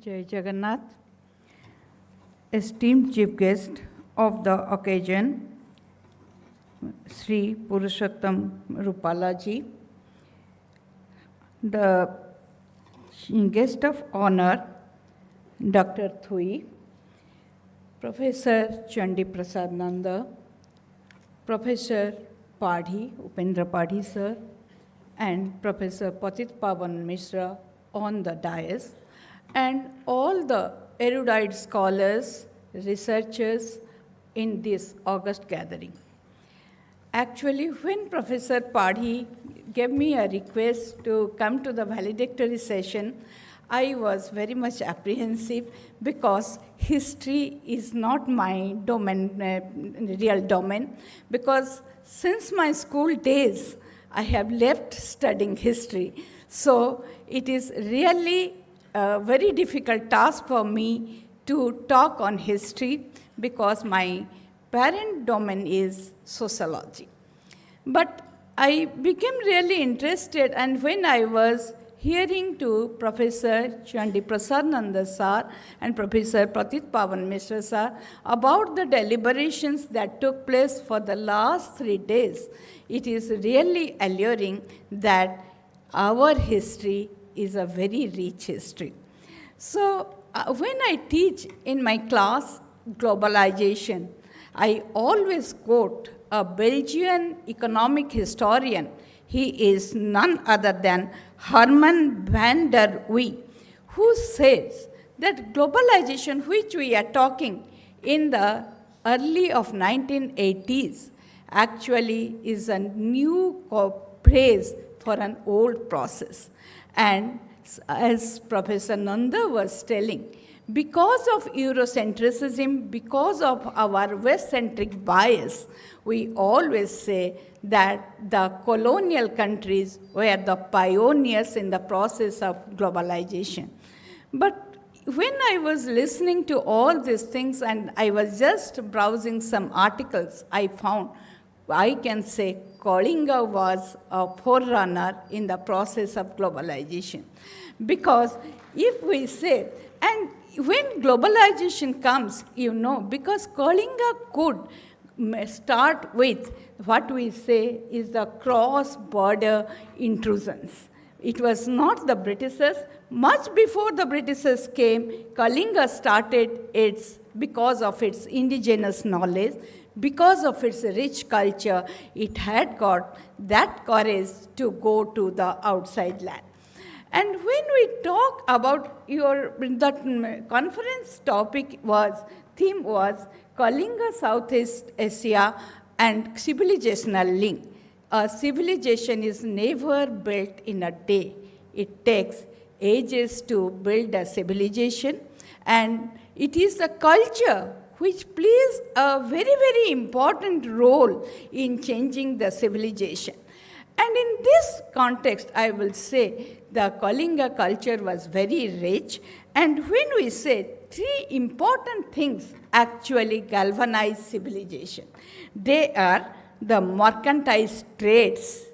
Jai Jagannath, esteemed chief guest of the occasion, Sri Purushottam Rupala ji, the guest of honor, Dr. Thui, Professor Chandi Prasad Nanda, Professor Padhi, Upendra Padhi sir, and Professor Patit Pavan Mishra on the dais, and all the erudite scholars, researchers in this august gathering. Actually, when Professor Padhi gave me a request to come to the valedictory session, I was very much apprehensive because history is not my real domain, because since my school days, I have left studying history. So it is really a very difficult task for me to talk on history because my parent domain is sociology. But I became really interested, and when I was hearing to Professor Chandi Prasad Nanda sir and Professor Patit Pavan Mishra sir about the deliberations that took place for the last 3 days, it is really alluring that our history is a very rich history. So when I teach in my class globalization, I always quote a Belgian economic historian. He is none other than Herman van der Wee, who says that globalization, which we are talking in the early of 1980s, actually is a new phrase for an old process. And as Professor Nanda was telling, because of Eurocentrism, because of our West-centric bias, we always say that the colonial countries were the pioneers in the process of globalization. But when I was listening to all these things and I was just browsing some articles, I found, I can say, Kalinga was a forerunner in the process of globalization. Because if we say, and when globalization comes, because Kalinga could start with what we say is the cross-border intrusions. It was not the Britishers. Much before the Britishers came, Kalinga started because of its indigenous knowledge, because of its rich culture, it had got that courage to go to the outside land. And when we talk about that conference theme was Kalinga Southeast Asia and civilizational link. A civilization is never built in a day. It takes ages to build a civilization, and it is the culture which plays a very, very important role in changing the civilization. And in this context, I will say the Kalinga culture was very rich. And when we say 3 important things actually galvanize civilization, they are the mercantile trades.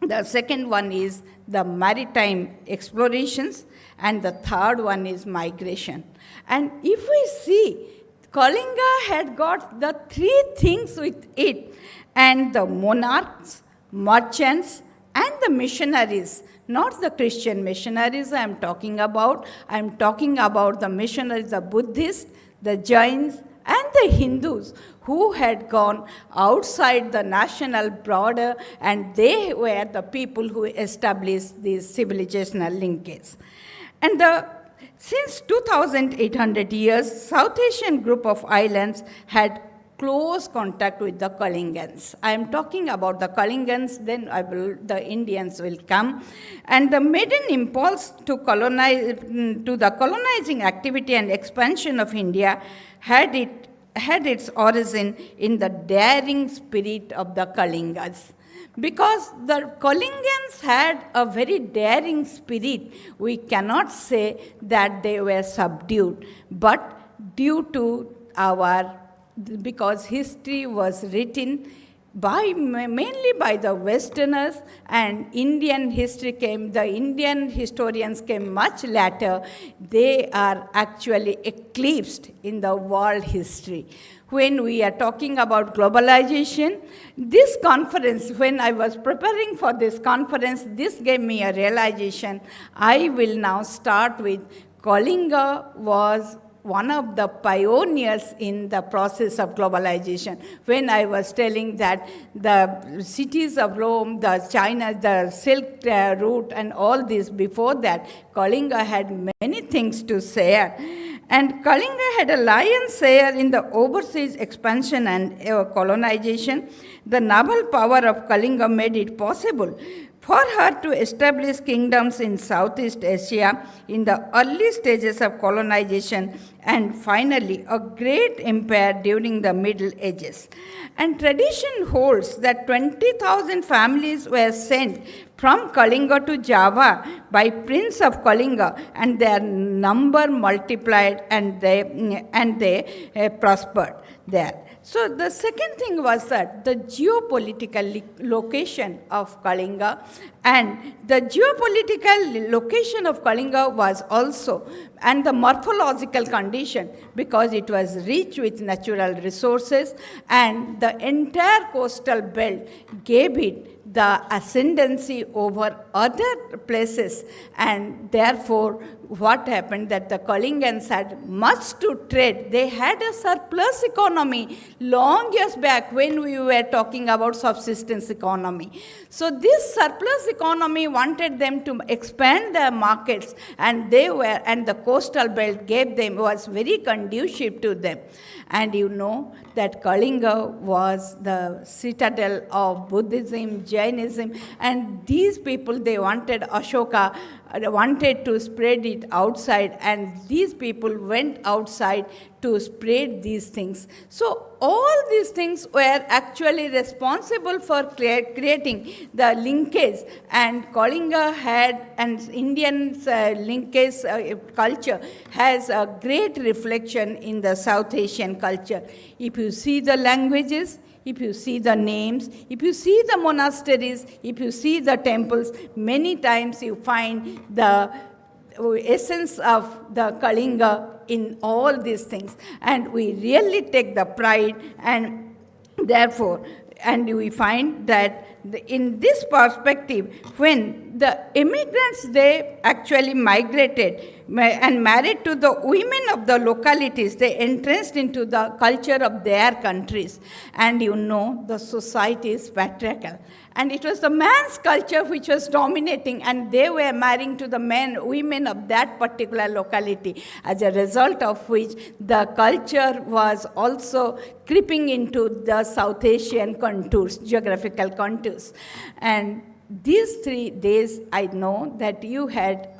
The second one is the maritime explorations. And the third one is migration. And if we see, Kalinga had got the 3 things with it, and the monarchs merchants, and the missionaries, not the Christian missionaries I am talking about. I am talking about the missionaries, the Buddhists, the Jains, and the Hindus who had gone outside the national border, and they were the people who established these civilizational linkages. And since 2,800 years, South Asian group of islands had close contact with the Kalingans. I am talking about the Kalingans, then the Indians will come. And the maiden impulse to the colonizing activity and expansion of India had its origin in the daring spirit of the Kalingas. Because the Kalingans had a very daring spirit, we cannot say that they were subdued, but due to because history was written mainly by the Westerners, and the Indian historians came much later. They are actually eclipsed in the world history. When we are talking about globalization, this conference, when I was preparing for this conference, this gave me a realization. I will now start with Kalinga was one of the pioneers in the process of globalization. When I was telling that the cities of Rome, the China, the Silk Route, and all this, before that, Kalinga had many things to share. And Kalinga had a lion's share in the overseas expansion and colonization. The naval power of Kalinga made it possible for her to establish kingdoms in Southeast Asia in the early stages of colonization, and finally a great empire during the Middle Ages. And tradition holds that 20,000 families were sent from Kalinga to Java by Prince of Kalinga, and their number multiplied, and they prospered there. So the second thing was that the geopolitical location of Kalinga, and the geopolitical location of Kalinga was also, and the morphological condition, because it was rich with natural resources, and the entire coastal belt gave it the ascendancy over other places, and therefore what happened that the Kalingans had much to trade. They had a surplus economy long years back when we were talking about subsistence economy. So this surplus economy wanted them to expand their markets, and the coastal belt was very conducive to them. And you know that Kalinga was the citadel of Buddhism, Jainism, and these people, they wanted Ashoka, wanted to spread it outside, and these people went outside to spread these things. So all these things were actually responsible for creating the linkage, and Kalinga had, and Indian linkage culture has a great reflection in the South Asian culture. If you see the languages, if you see the names, if you see the monasteries, if you see the temples, many times you find the essence of the Kalinga in all these things. And we really take the pride, and therefore, and we find that in this perspective, when the immigrants, they actually migrated and married to the women of the localities, they entrenched into the culture of their countries. And you know, the society is patriarchal. And it was the man's culture which was dominating, and they were marrying to the women of that particular locality, as a result of which the culture was also creeping into the South Asian contours, geographical contours. And these 3 days, I know that you had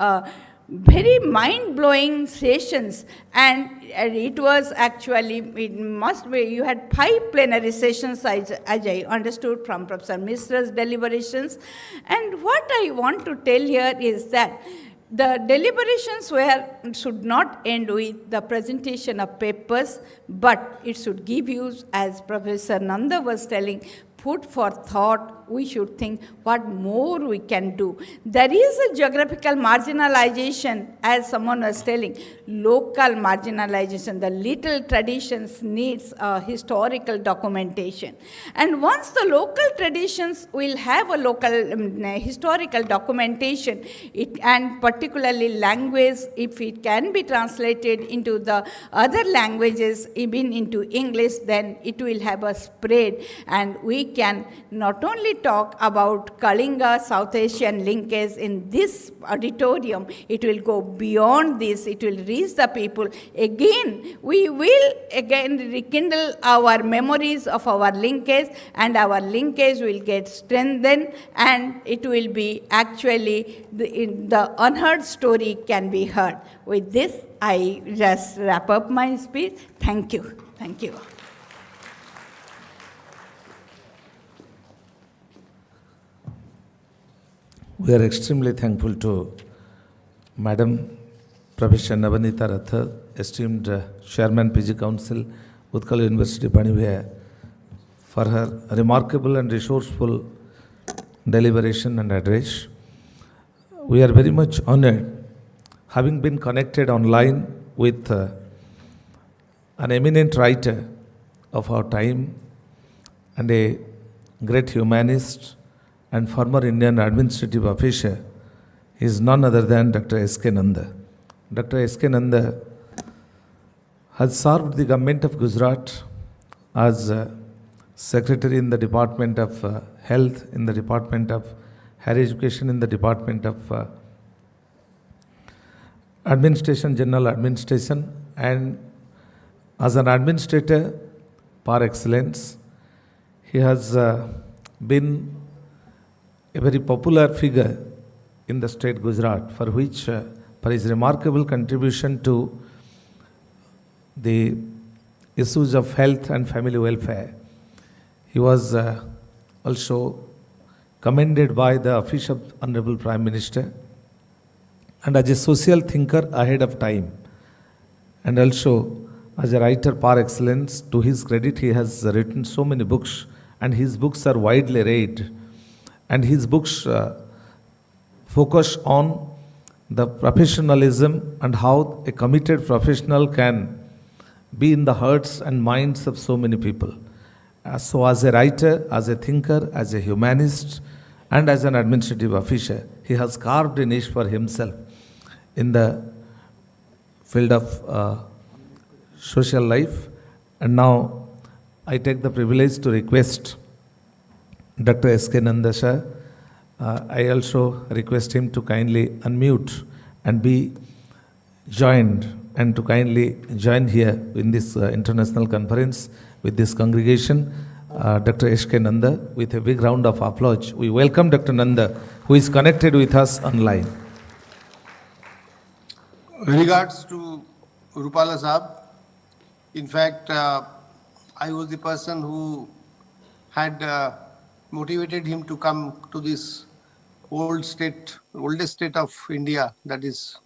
very mind-blowing sessions, and it was actually, it must be, you had 5 plenary sessions, as I understood from Professor Misra's deliberations. And what I want to tell here is that the deliberations should not end with the presentation of papers, but it should give you, as Professor Nanda was telling, food for thought we should think what more we can do. There is a geographical marginalization, as someone was telling, local marginalization. The little traditions needs historical documentation. And once the local traditions will have a local historical documentation, and particularly language, if it can be translated into the other languages, even into English, then it will have a spread, and we can not only talk about Kalinga South Asian linkage in this auditorium, it will go beyond this, it will reach the people. Again, we will rekindle our memories of our linkage, and our linkage will get strengthened, and it will be actually the unheard story can be heard. With this, I just wrap up my speech. Thank you. Thank you. We are extremely thankful to Madam Professor Navanita Rathar, esteemed Chairman PG Council, Utkal University, Banivaya, for her remarkable and resourceful deliberation and address. We are very much honored, having been connected online with an eminent writer of our time and a great humanist and former Indian administrative officer. He is none other than Dr. S.K. Nanda. Dr. S.K. Nanda has served the government of Gujarat as Secretary in the Department of Health, in the Department of Higher Education, in the Department of Administration, General Administration, and as an administrator par excellence. He has been a very popular figure in the state Gujarat, for which, for his remarkable contribution to the issues of health and family welfare. He was also commended by the office of Honorable Prime Minister, and as a social thinker ahead of time, and also as a writer par excellence. To his credit, he has written so many books, and his books are widely read, and his books focus on the professionalism and how a committed professional can be in the hearts and minds of so many people. So as a writer, as a thinker, as a humanist, and as an administrative officer, he has carved a niche for himself in the field of social life. And now I take the privilege to request Dr. S.K. Nanda sir. I also request him to kindly unmute and be joined, and to kindly join here in this international conference with this congregation. Dr. S.K. Nanda, with a big round of applause, we welcome Dr. Nanda, who is connected with us online. Regards to Rupala Saab. In fact, I was the person who had motivated him to come to this oldest state of India, that is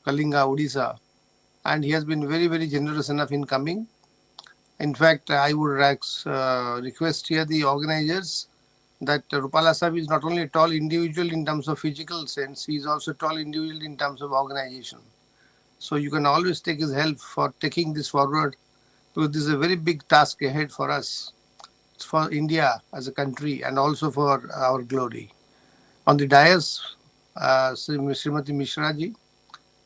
Kalinga, Odisha. And he has been very, very generous enough in coming. In fact, I would request here the organizers that Rupala Saab is not only a tall individual in terms of physical sense, he is also a tall individual in terms of organization. So you can always take his help for taking this forward, because this is a very big task ahead for us. It's for India as a country and also for our glory. On the dais, Srimati Mishra ji,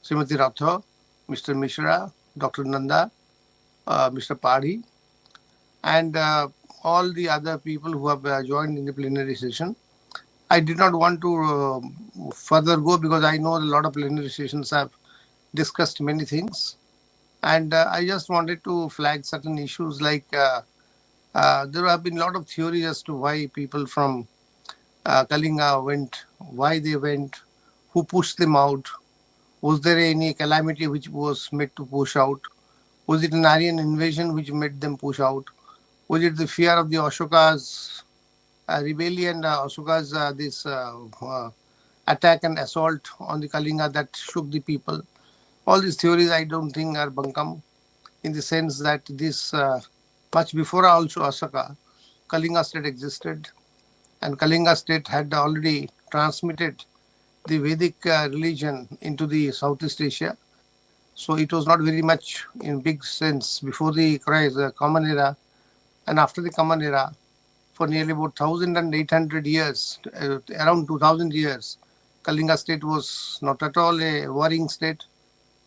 Srimati Rathore, Mr. Mishra, Dr. Nanda, Mr. Padhi, and all the other people who have joined in the plenary session. I did not want to further go, because I know a lot of plenary sessions have discussed many things. And I just wanted to flag certain issues, like there have been a lot of theories as to why people from Kalinga went, why they went, who pushed them out. Was there any calamity which was made to push out? Was it an Aryan invasion which made them push out? Was it the fear of the Ashoka's rebellion, Ashoka's this attack and assault on the Kalinga that shook the people? All these theories I don't think are bunkum, in the sense that this much before also Ashoka, Kalinga state existed. and Kalinga state had already transmitted the Vedic religion into the Southeast Asia. So it was not very much in big sense before the Common Era, and after the Common Era, for nearly about 1,800 years, around 2,000 years, Kalinga state was not at all a warring state,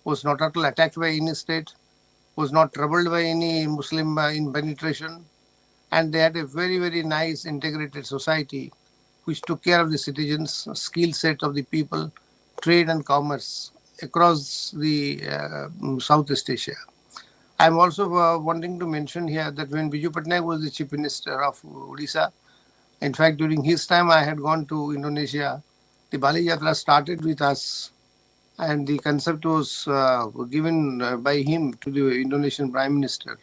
was not at all attacked by any state, was not troubled by any Muslim penetration, and they had a very, very nice integrated society which took care of the citizens, skill set of the people, trade and commerce across the Southeast Asia. I'm also wanting to mention here that when Biju Patnaik was the Chief Minister of Odisha, in fact, during his time, I had gone to Indonesia. The Bali Yatra started with us, and the concept was given by him to the Indonesian Prime Minister.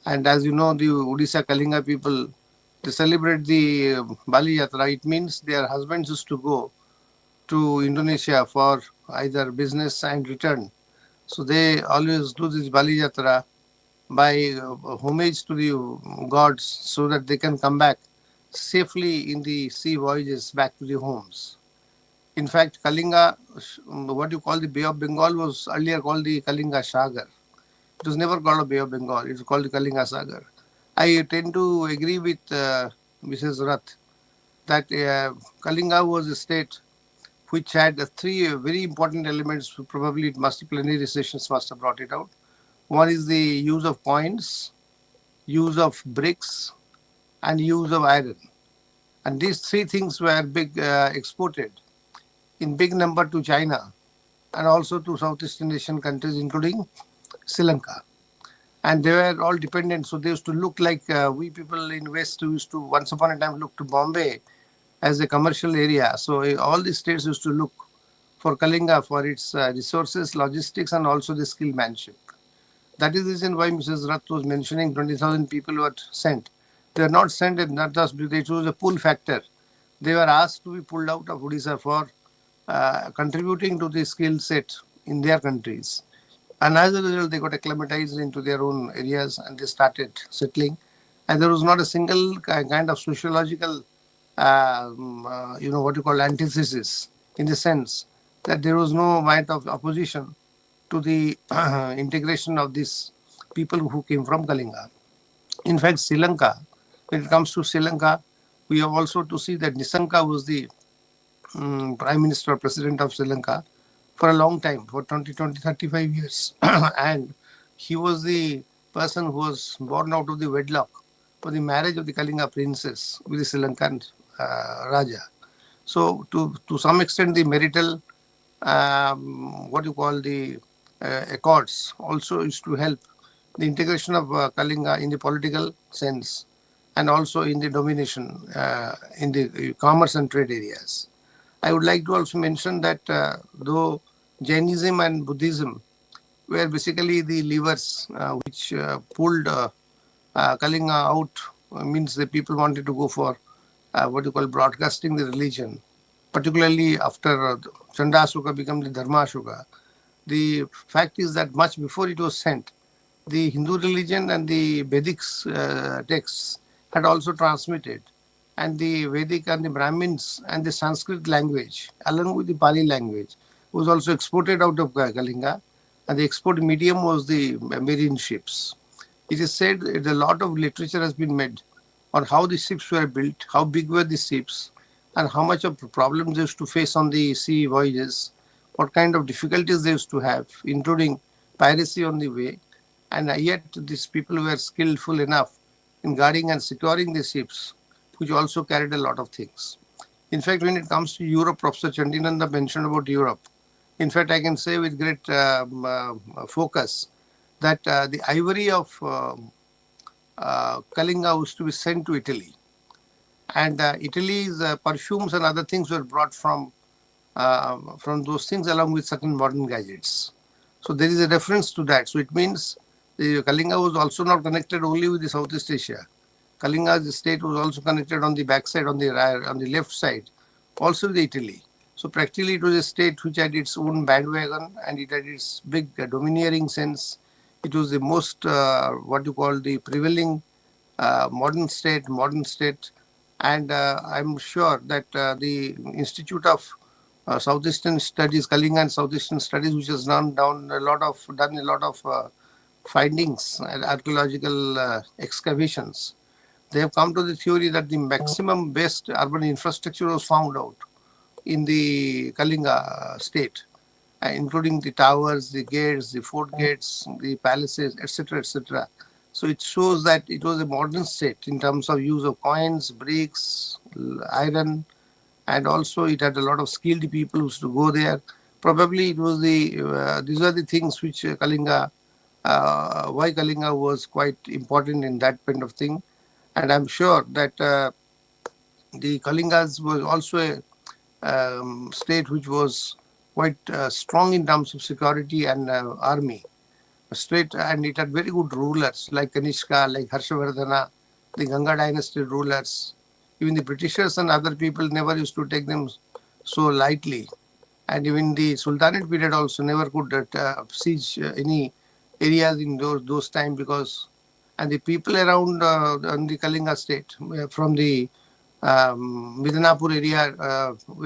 And as you know, the Odisha Kalinga people, they celebrate the Bali Yatra. It means their husbands used to go to Indonesia for either business and return. So they always do this Bali Yatra by homage to the gods so that they can come back safely in the sea voyages back to their homes. In fact, Kalinga, what you call the Bay of Bengal, was earlier called the Kalinga Sagar. It was never called a Bay of Bengal. It was called the Kalinga Sagar. I tend to agree with Mrs. Rath that Kalinga was a state which had three very important elements. Probably plenary sessions must have brought it out. One is the use of coins, use of bricks, and use of iron. And these three things were exported in big number to China and also to Southeast Asian countries, including Sri Lanka. And they were all dependent. So they used to look like we people in West used to once upon a time look to Bombay as a commercial area. So all the states used to look for Kalinga for its resources, logistics, and also the skillmanship. That is the reason why Mrs. Rath was mentioning 20,000 people were sent. They were not sent, and not just it was a pull factor. They were asked to be pulled out of Odisha for contributing to the skill set in their countries. And as a result, they got acclimatized into their own areas and they started settling. And there was not a single kind of sociological, what you call antithesis, in the sense that there was no might of opposition to the integration of these people who came from Kalinga. In fact, Sri Lanka, when it comes to Sri Lanka, we have also to see that Nisanka was the Prime Minister or President of Sri Lanka for a long time, for 35 years. And he was the person who was born out of the wedlock for the marriage of the Kalinga princess with the Sri Lankan Raja. So to some extent, the marital, accords also used to help the integration of Kalinga in the political sense and also in the domination in the commerce and trade areas. I would like to also mention that though Jainism and Buddhism were basically the levers which pulled Kalinga out, means the people wanted to go for broadcasting the religion, particularly after Chandashoka became the Dharmashoka. The fact is that much before it was sent, the Hindu religion and the Vedic texts had also transmitted, and the Vedic and the Brahmins and the Sanskrit language, along with the Pali language, was also exported out of Kalinga, and the export medium was the marine ships. It is said that a lot of literature has been made on how the ships were built, how big were the ships, and how much of problems they used to face on the sea voyages, what kind of difficulties they used to have, including piracy on the way, and yet these people were skillful enough in guarding and securing the ships, which also carried a lot of things. In fact, when it comes to Europe, Professor Chandinanda mentioned about Europe. In fact, I can say with great focus that the ivory of Kalinga used to be sent to Italy. And Italy's perfumes and other things were brought from those things along with certain modern gadgets. So there is a reference to that. So it means the Kalinga was also not connected only with the Southeast Asia. Kalinga's state was also connected on the backside, on the left side, also with Italy. So practically it was a state which had its own bandwagon and it had its big domineering sense. It was the most, the prevailing modern state, And I'm sure that the Institute of Southeastern Studies, Kalinga and Southeastern Studies, which has done a lot of findings and archaeological excavations, they have come to the theory that the maximum best urban infrastructure was found out in the Kalinga state, including the towers, the gates, the fort gates, the palaces, etc., etc. So it shows that it was a modern state in terms of use of coins, bricks, iron, and also it had a lot of skilled people who used to go there. Probably it was these are the things which Kalinga, why Kalinga was quite important in that kind of thing. And I'm sure that the Kalingas was also a state which was quite strong in terms of security and army. Straight, and it had very good rulers like Kanishka, like Harshavardhana, the Ganga dynasty rulers. Even the Britishers and other people never used to take them so lightly. And even the Sultanate period also never could siege any areas in those times, because, and the people around on the Kalinga state, from the Midnapur area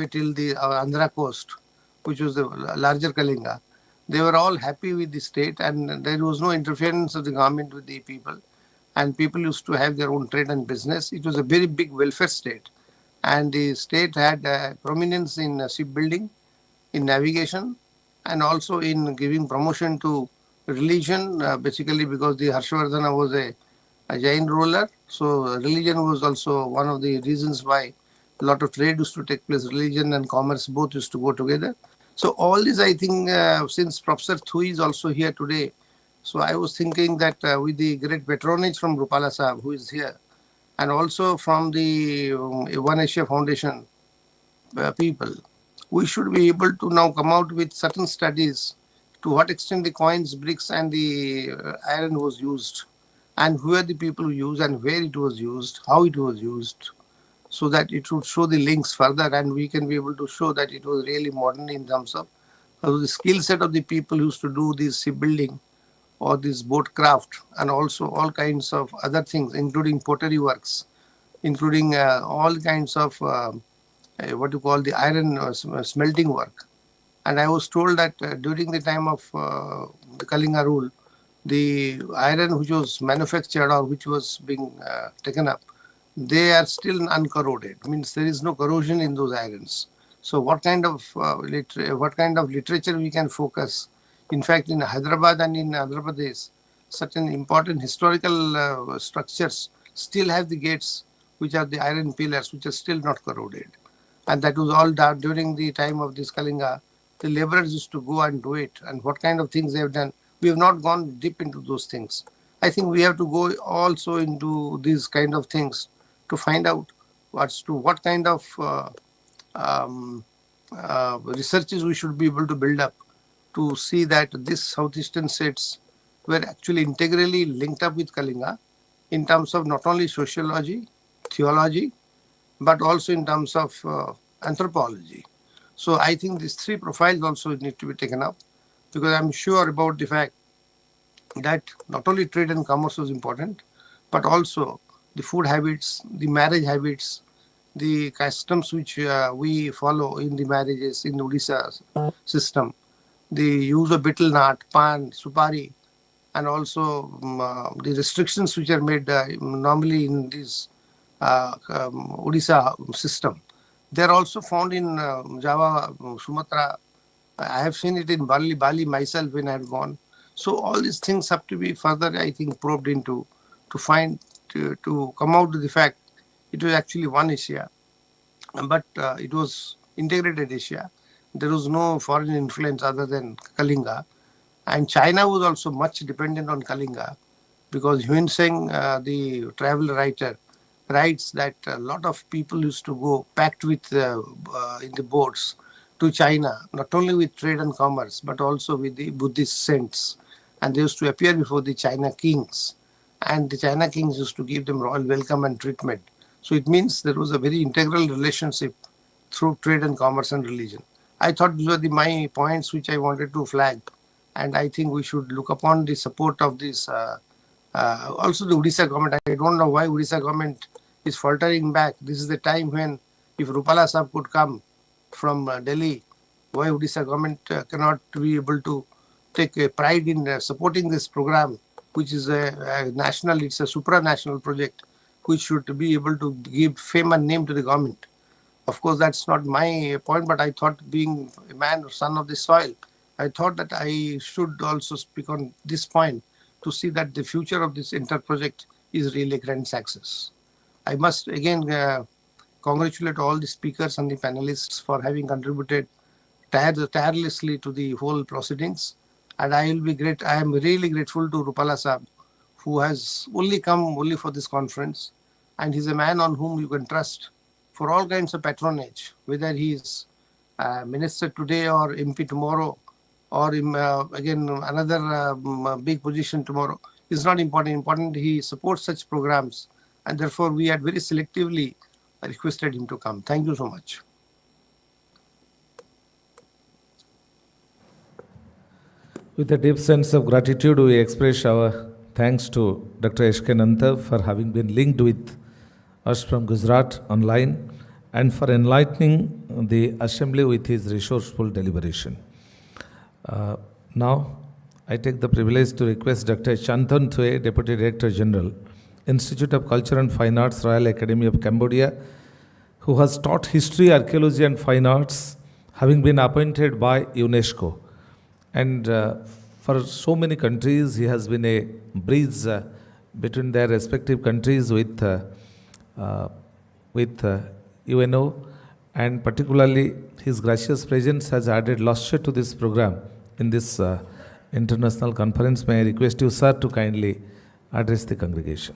till the Andhra coast, which was the larger Kalinga, they were all happy with the state, and there was no interference of the government with the people. And people used to have their own trade and business. It was a very big welfare state. And the state had prominence in shipbuilding, in navigation, and also in giving promotion to religion, basically because the Harshavardhana was a Jain ruler. So religion was also one of the reasons why a lot of trade used to take place. Religion and commerce both used to go together. So all this, I think, since Professor Thui is also here today, so I was thinking that with the great patronage from Rupala Sahab, who is here, and also from the One Asia Foundation people, we should be able to now come out with certain studies to what extent the coins, bricks, and the iron was used, and who are the people who use, and where it was used, how it was used, so that it would show the links further, and we can be able to show that it was really modern in terms of the skill set of the people who used to do this shipbuilding or this boat craft, and also all kinds of other things, including pottery works, including all kinds of what you call the iron smelting work. And I was told that during the time of the Kalinga rule, the iron which was manufactured or which was being taken up, they are still uncorroded. Means there is no corrosion in those irons. So what kind of literature we can focus? In fact, in Hyderabad and in Andhra Pradesh, certain important historical structures still have the gates, which are the iron pillars, which are still not corroded. And that was all done during the time of this Kalinga. The laborers used to go and do it. And what kind of things they have done, we have not gone deep into those things. I think we have to go also into these kind of things to find out what kind of researches we should be able to build up to see that these southeastern states were actually integrally linked up with Kalinga in terms of not only sociology, theology, but also in terms of anthropology. So I think these three profiles also need to be taken up, because I'm sure about the fact that not only trade and commerce was important, but also the food habits, the marriage habits, the customs which we follow in the marriages in the Odisha system, the use of betel nut, pan, supari, and also the restrictions which are made normally in this Odisha system. They are also found in Java, Sumatra. I have seen it in Bali myself when I had gone. So all these things have to be further, I think, probed into to find, to come out to the fact it was actually one Asia, but it was integrated Asia. There was no foreign influence other than Kalinga. And China was also much dependent on Kalinga, because Yuan Seng, the travel writer, writes that a lot of people used to go packed with in the boats to China, not only with trade and commerce, but also with the Buddhist saints. And they used to appear before the China kings. And the China kings used to give them royal welcome and treatment. So it means there was a very integral relationship through trade and commerce and religion. I thought these were my points which I wanted to flag. And I think we should look upon the support of this, also the Odisha government. I don't know why Odisha government is faltering back. This is the time when, if Rupala Saab could come from Delhi, why Odisha government cannot be able to take a pride in supporting this program, which is a national, it's a supranational project, which should be able to give fame and name to the government. Of course, that's not my point, but I thought, being a man or son of the soil, I thought that I should also speak on this point to see that the future of this entire project is really a grand success. I must again congratulate all the speakers and the panelists for having contributed tirelessly to the whole proceedings. And I will be great. I am really grateful to Rupala Saab, who has only come only for this conference. And he's a man on whom you can trust for all kinds of patronage, whether he is minister today or MP tomorrow, or again another big position tomorrow. Is not important. Important he supports such programs, and therefore we had very selectively requested him to come. Thank you so much. With a deep sense of gratitude, we express our thanks to Dr. H.K. Nanda for having been linked with us from Gujarat online and for enlightening the assembly with his resourceful deliberation. Now, I take the privilege to request Dr. Chantan Thue, Deputy Director General, Institute of Culture and Fine Arts, Royal Academy of Cambodia, who has taught history, archaeology, and fine arts, having been appointed by UNESCO. And for so many countries, he has been a bridge between their respective countries with UNO, and particularly his gracious presence has added luster to this program in this international conference. May I request you, sir, to kindly address the congregation.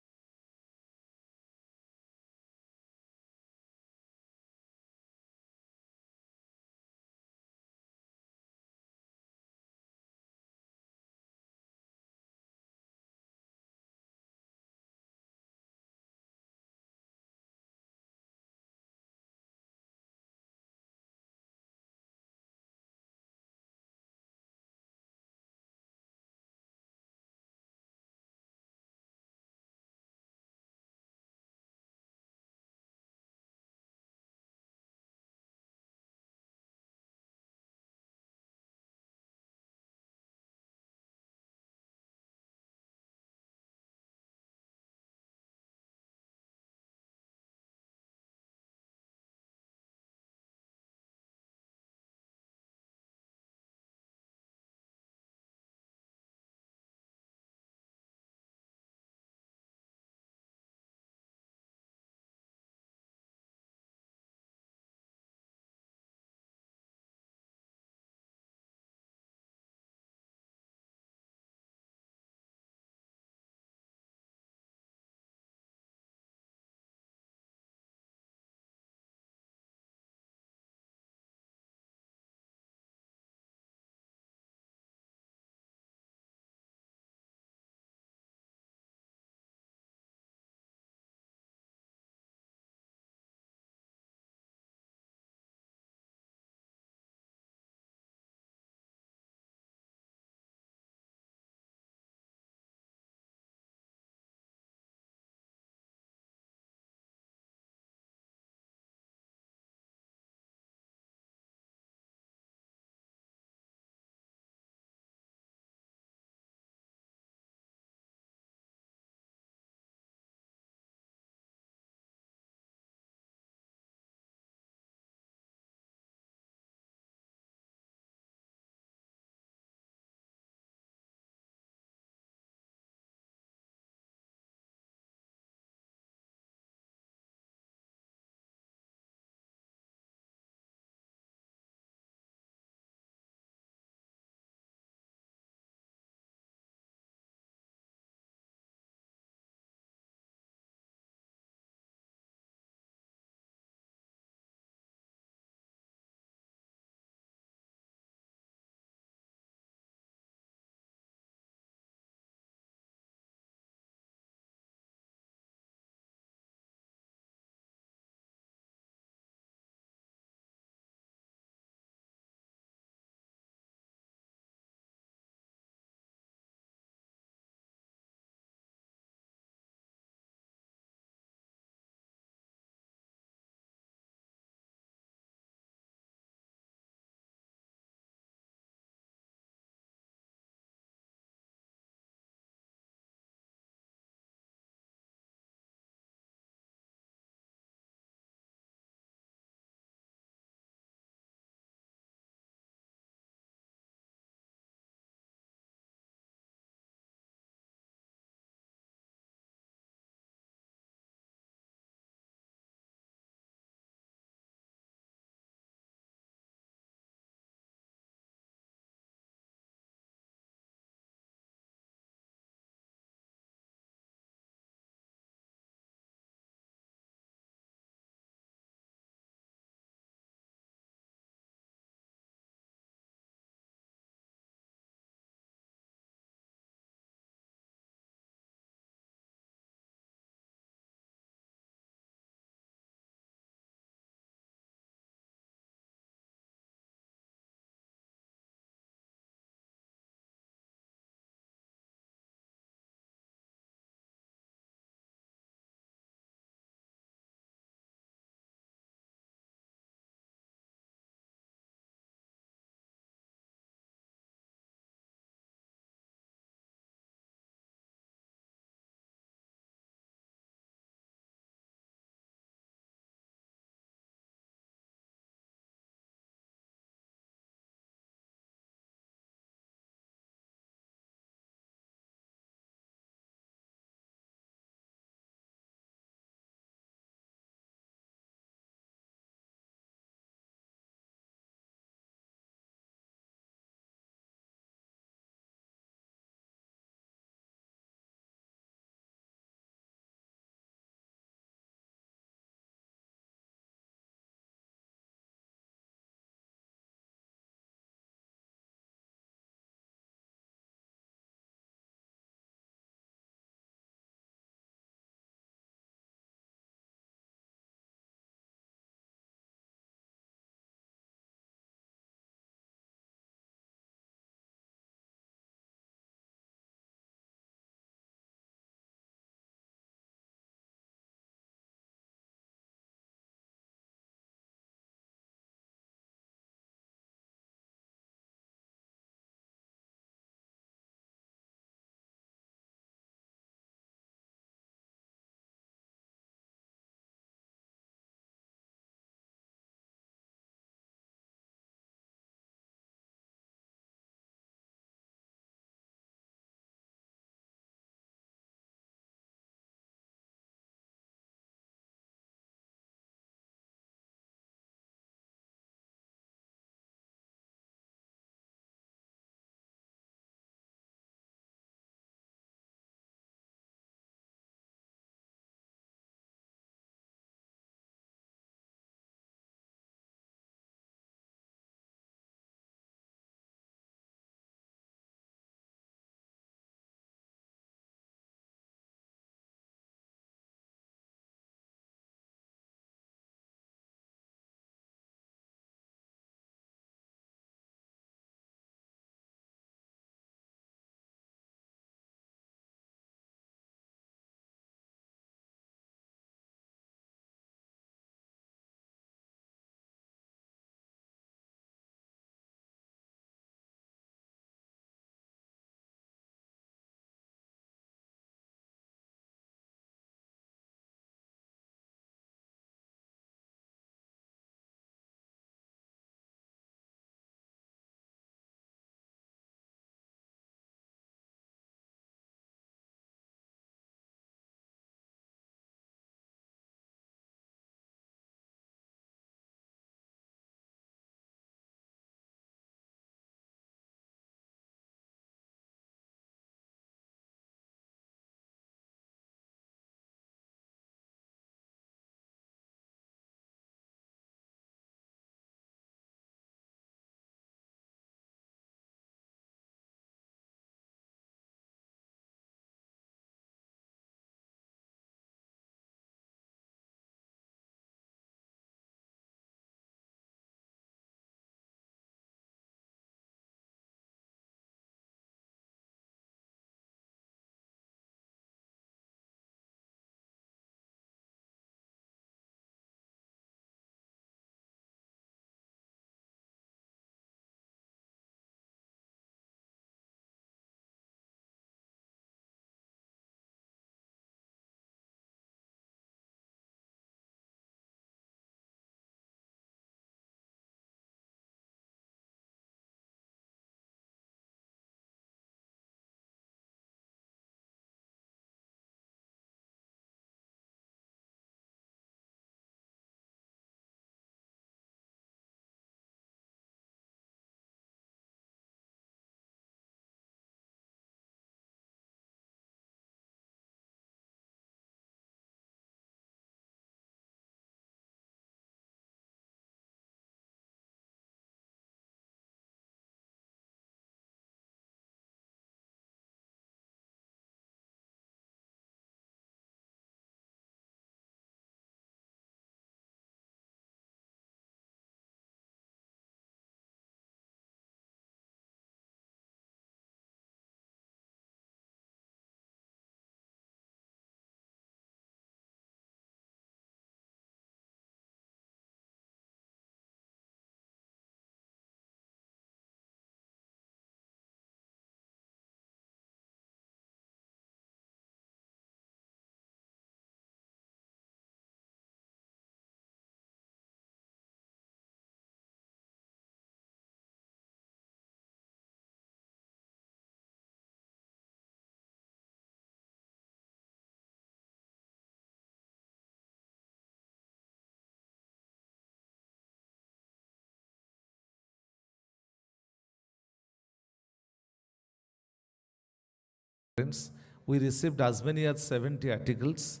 We received as many as 70 articles,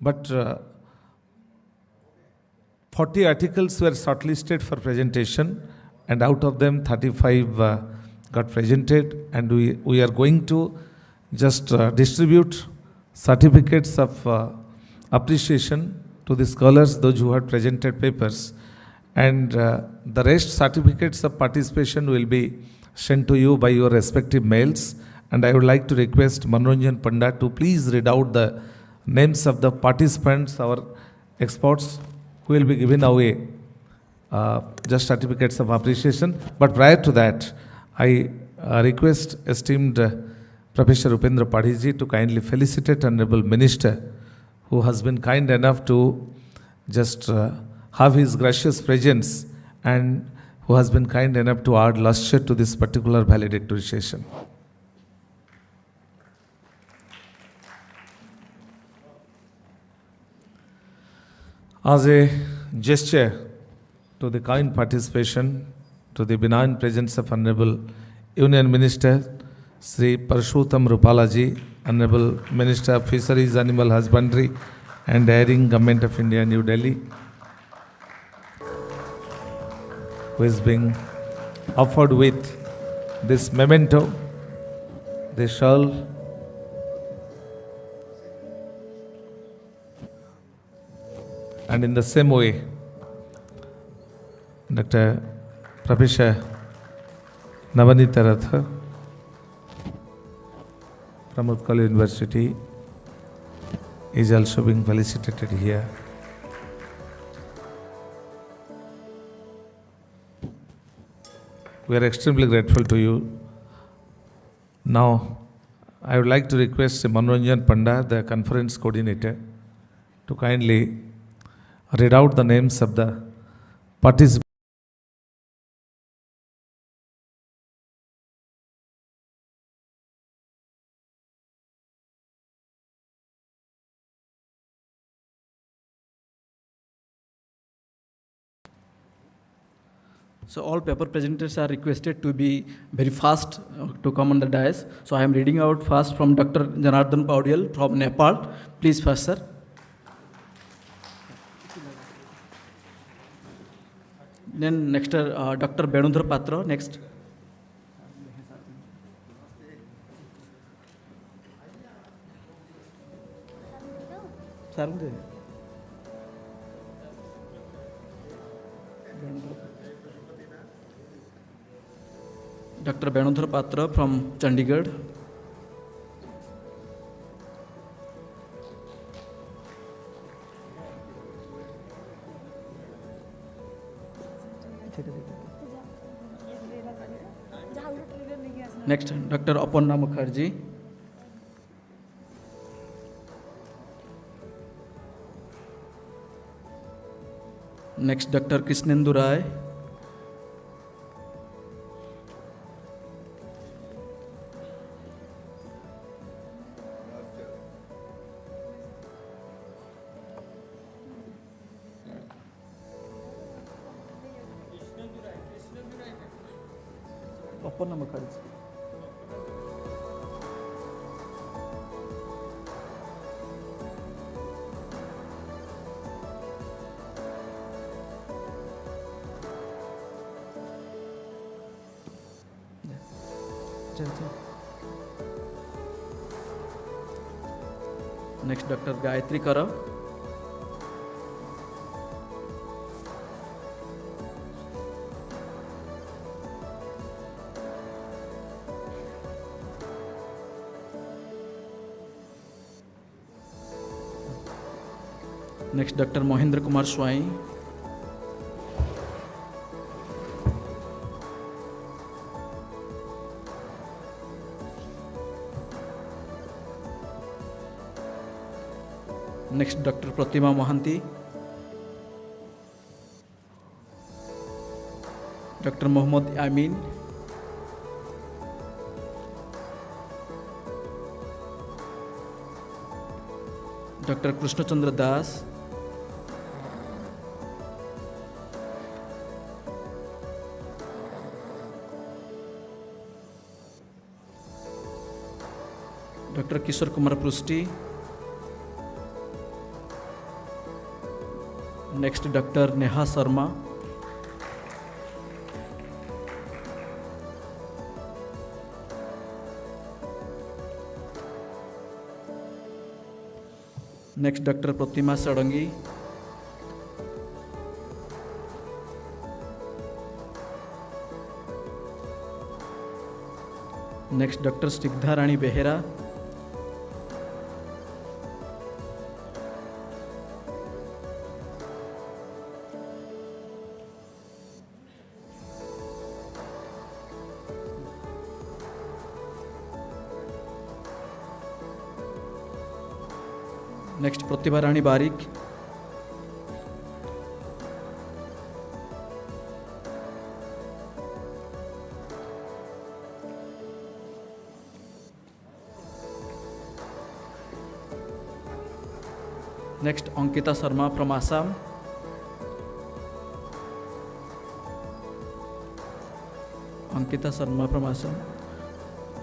but 40 articles were shortlisted for presentation, and out of them 35 got presented, and we are going to just distribute certificates of appreciation to the scholars, those who had presented papers, and the rest certificates of participation will be sent to you by your respective mails. And I would like to request Manoranjan Panda to please read out the names of the participants, our experts, who will be given away just certificates of appreciation. But prior to that, I request esteemed Professor Upendra Padhiji to kindly felicitate Honorable Minister, who has been kind enough to just have his gracious presence and who has been kind enough to add lustre to this particular valedictory session. As a gesture to the kind participation, to the benign presence of Honorable Union Minister Sri Parshuttam Rupalaji, Honorable Minister of Fisheries, Animal Husbandry and Dairying, Government of India, New Delhi, who is being offered with this memento, the shawl, and in the same way, Dr. Professor Navanita Ratha from Utkal University is also being felicitated here. We are extremely grateful to you. Now, I would like to request Manoranjan Panda, the conference coordinator, to kindly read out the names of the participants. So all paper presenters are requested to be very fast to come on the dais. So I am reading out first from Dr. Janardhan Paudial from Nepal. Please first, sir. Then next, Dr. Benudra Patra, next. Dr. Benudra Patra from Chandigarh. Next, Dr. Aparna Mukherjee. Next, Dr. Krishnendu Rai. Aparna Mukherjee. Next, Dr. Gayatri Kara. Next, Dr. Mohendra Kumar Swai. Next, Dr. Pratima Mohanty. Dr. Mohammad Amin. Dr. Krishna Chandra Das. Dr. Kishore Kumar Prusti. Next, Dr. Neha Sharma. Next, Dr. Pratima Sadangi. Next, Dr. Snigdha Rani Behera. Next, Pratibha Rani Barik. Next, Ankita Sharma from Assam. Ankita Sharma from Assam.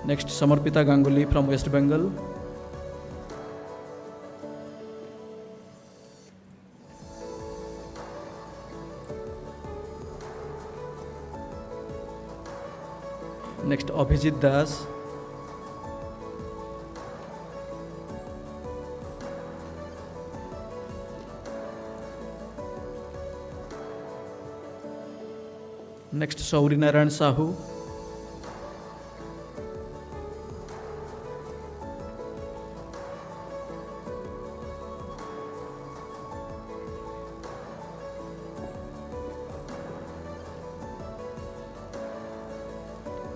Next, Samarpita Ganguly from West Bengal. Next, Abhijit Das. Next, Sauri Narayan Sahu.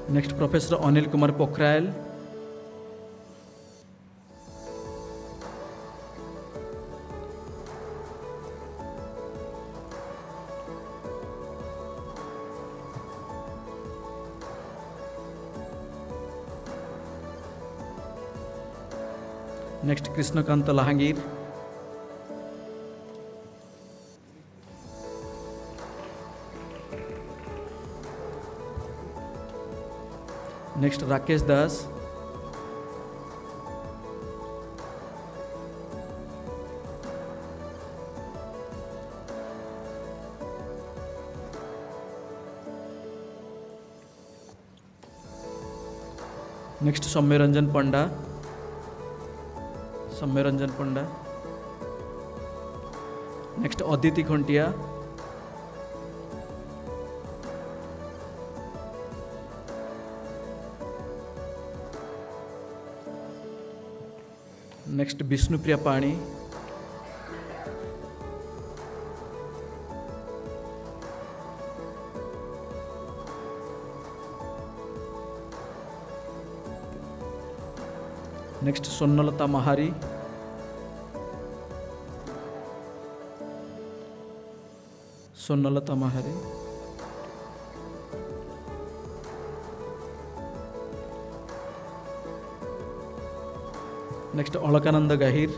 Next, Professor Anil Kumar Pokhrayal. Next, Krishnakanta Lahangir. Next, Rakesh Das. Next, Soumyaranjan Panda. Soumyaranjan Panda. Next, Aditi Khuntia. Next, Vishnupriya Pani. Next, Sonnalata Mahari. Sonnalata Mahari. Next, Alakananda Gahir.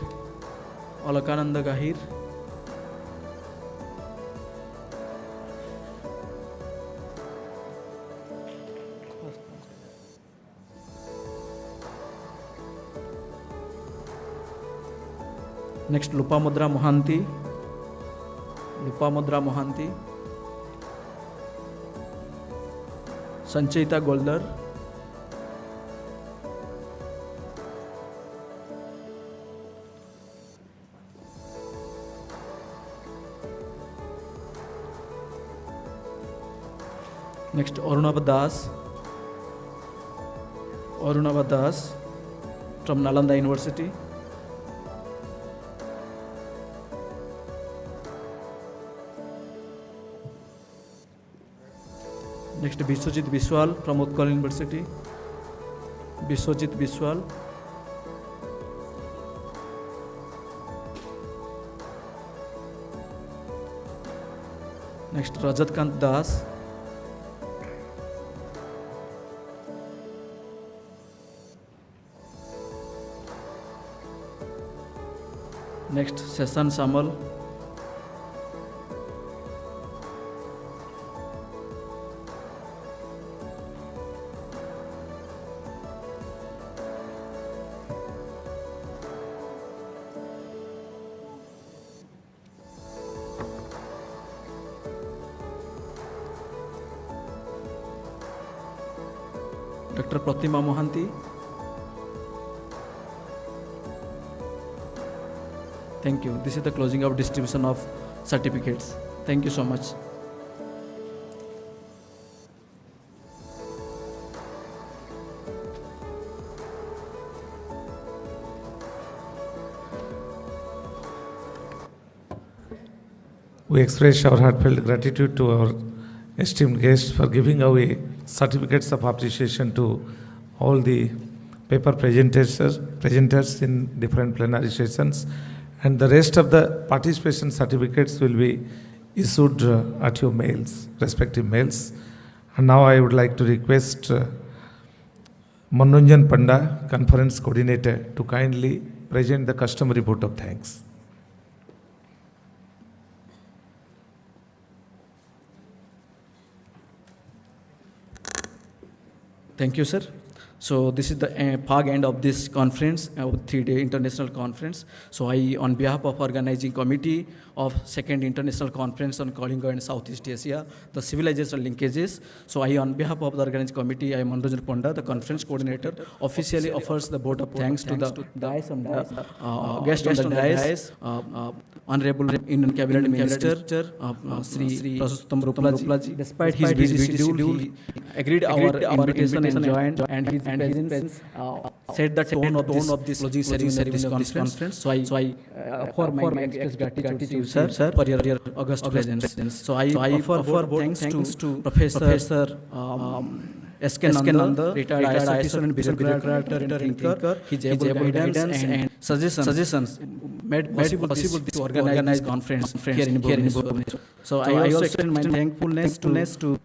Alakananda Gahir. Next, Lupamudra Mohanty. Lupamudra Mohanty. Sanchita Goldar. Next, Arunabha Das. Arunabha Das from Nalanda University. Next, Biswajit Biswal from Utkal University. Biswajit Biswal. Next, Rajat Kant Das. Next, Seshan Samal. Dr. Pratima Mohanty. Thank you. This is the closing of distribution of certificates. Thank you so much. We express our heartfelt gratitude to our esteemed guests for giving away certificates of appreciation to all the paper presenters in different plenary sessions, and the rest of the participation certificates will be issued at your mails, respective mails. And now I would like to request Manonjan Panda, Conference Coordinator, to kindly present the customary vote of thanks. Thank you, sir. So this is the fag end of this conference, 3-day international conference. So I, on behalf of organizing committee of second international conference on Kalinga and Southeast Asia, the civilizational linkages. So I, on behalf of the organizing committee, I am Manonjan Panda, the conference coordinator, officially offers the vote of thanks to the guest on the dais, Honorable Indian Cabinet Minister, Sri Prasuttam Rupalaji. Despite his busy schedule, he agreed our invitation and joined, and his presence set the tone of this closing ceremony of this conference. So I offer my express gratitude to you, sir, for your august presence. So I offer thanks to Professor S.K. Nanda, retired ISO and business director and thinker. His able guidance and suggestions made possible to organize this conference here in Bhubaneswar. So I also extend my thankfulness to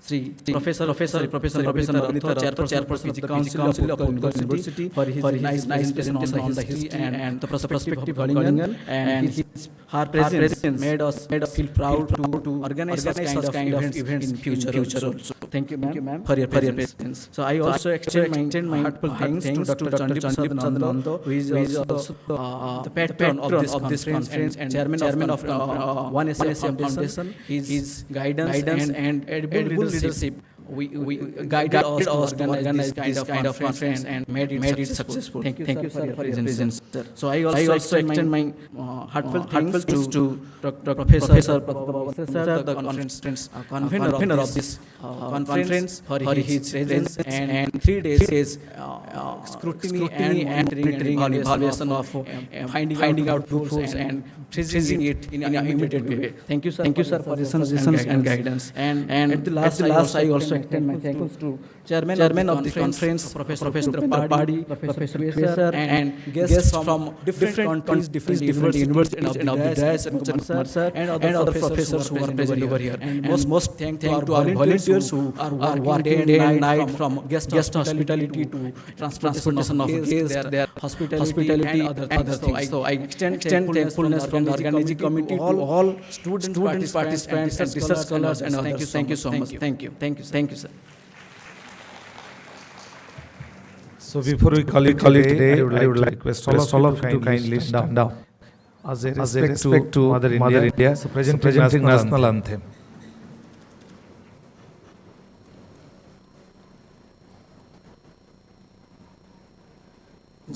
Sri Professor Navnita, Chairperson of the Council of University, for his nice presentation on the history and the perspective of Kalinga, and her presence made us feel proud to organize such kind of events in future also. Thank you, ma'am, for your presence. So I also extend my heartfelt thanks to Dr. Chandip Nando, who is also the patron of this conference and chairman of One Asia Foundation. His guidance and able leadership we guided us to organize this kind of conference and made it successful. Thank you, sir, for your presence. So I also extend my heartfelt thanks to Dr. Professor the convener of this conference, for his presence and 3 days scrutiny and evaluation of finding out truths and presenting it in an immediate way. Thank you, sir, for your suggestions and guidance. And at the last I also extend my thanks to Chairman of the conference, Professor Tripadi, Professor and guests from different countries, different universities and of the dais and other professors who are present over here. And most thank to our volunteers who are working day and night from guest hospitality to transportation of guests, their hospitality and other things. So I extend thankfulness from the organizing committee to all student participants and research scholars and others. Thank you so much. Thank you, sir. So before we call it today, I would like to request all of you to kindly stand down as a respect to Mother India. So presenting national anthem.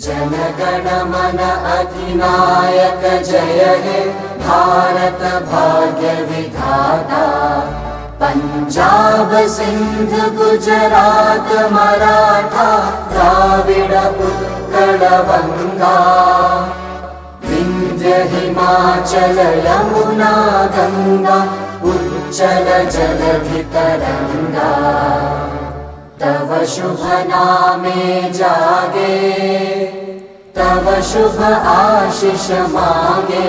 Jana Gana मन अधिनायक जय हे भारत भाग्य विधाता पंजाब सिंध गुजरात मराठा द्राविड़ उत्कल बंगा विंध्य हिमाचल यमुना गंगा उच्चल जलधि तरंगा तव शुभ नामे जागे तव शुभ आशीष मांगे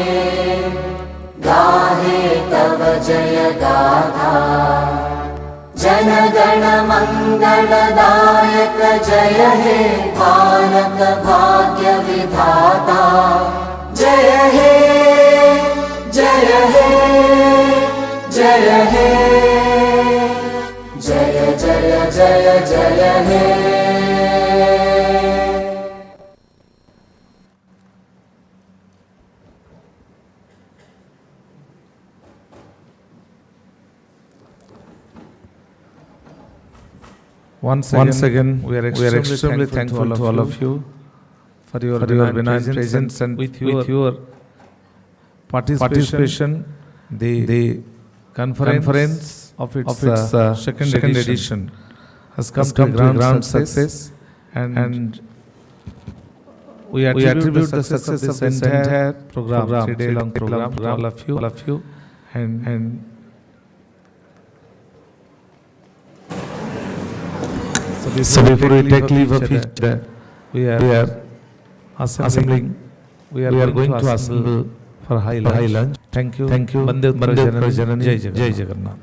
गाहे तव जय गाथा जन गण मंगलदायक जय हे भारत भाग्य विधाता जय हे जय हे जय हे जय जय जय जय हे Once again, we are extremely thankful to all of you for your benign presence and with your participation, the conference of its second edition has come to ground success, and we attribute the success of this entire program, 3-day-long program, to all of you, and so before we take leave of each other, we are assembling. We are going to assemble for high lunch. Thank you. Bande Uttar Janani, Jai Jagannath.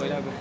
पहिलाको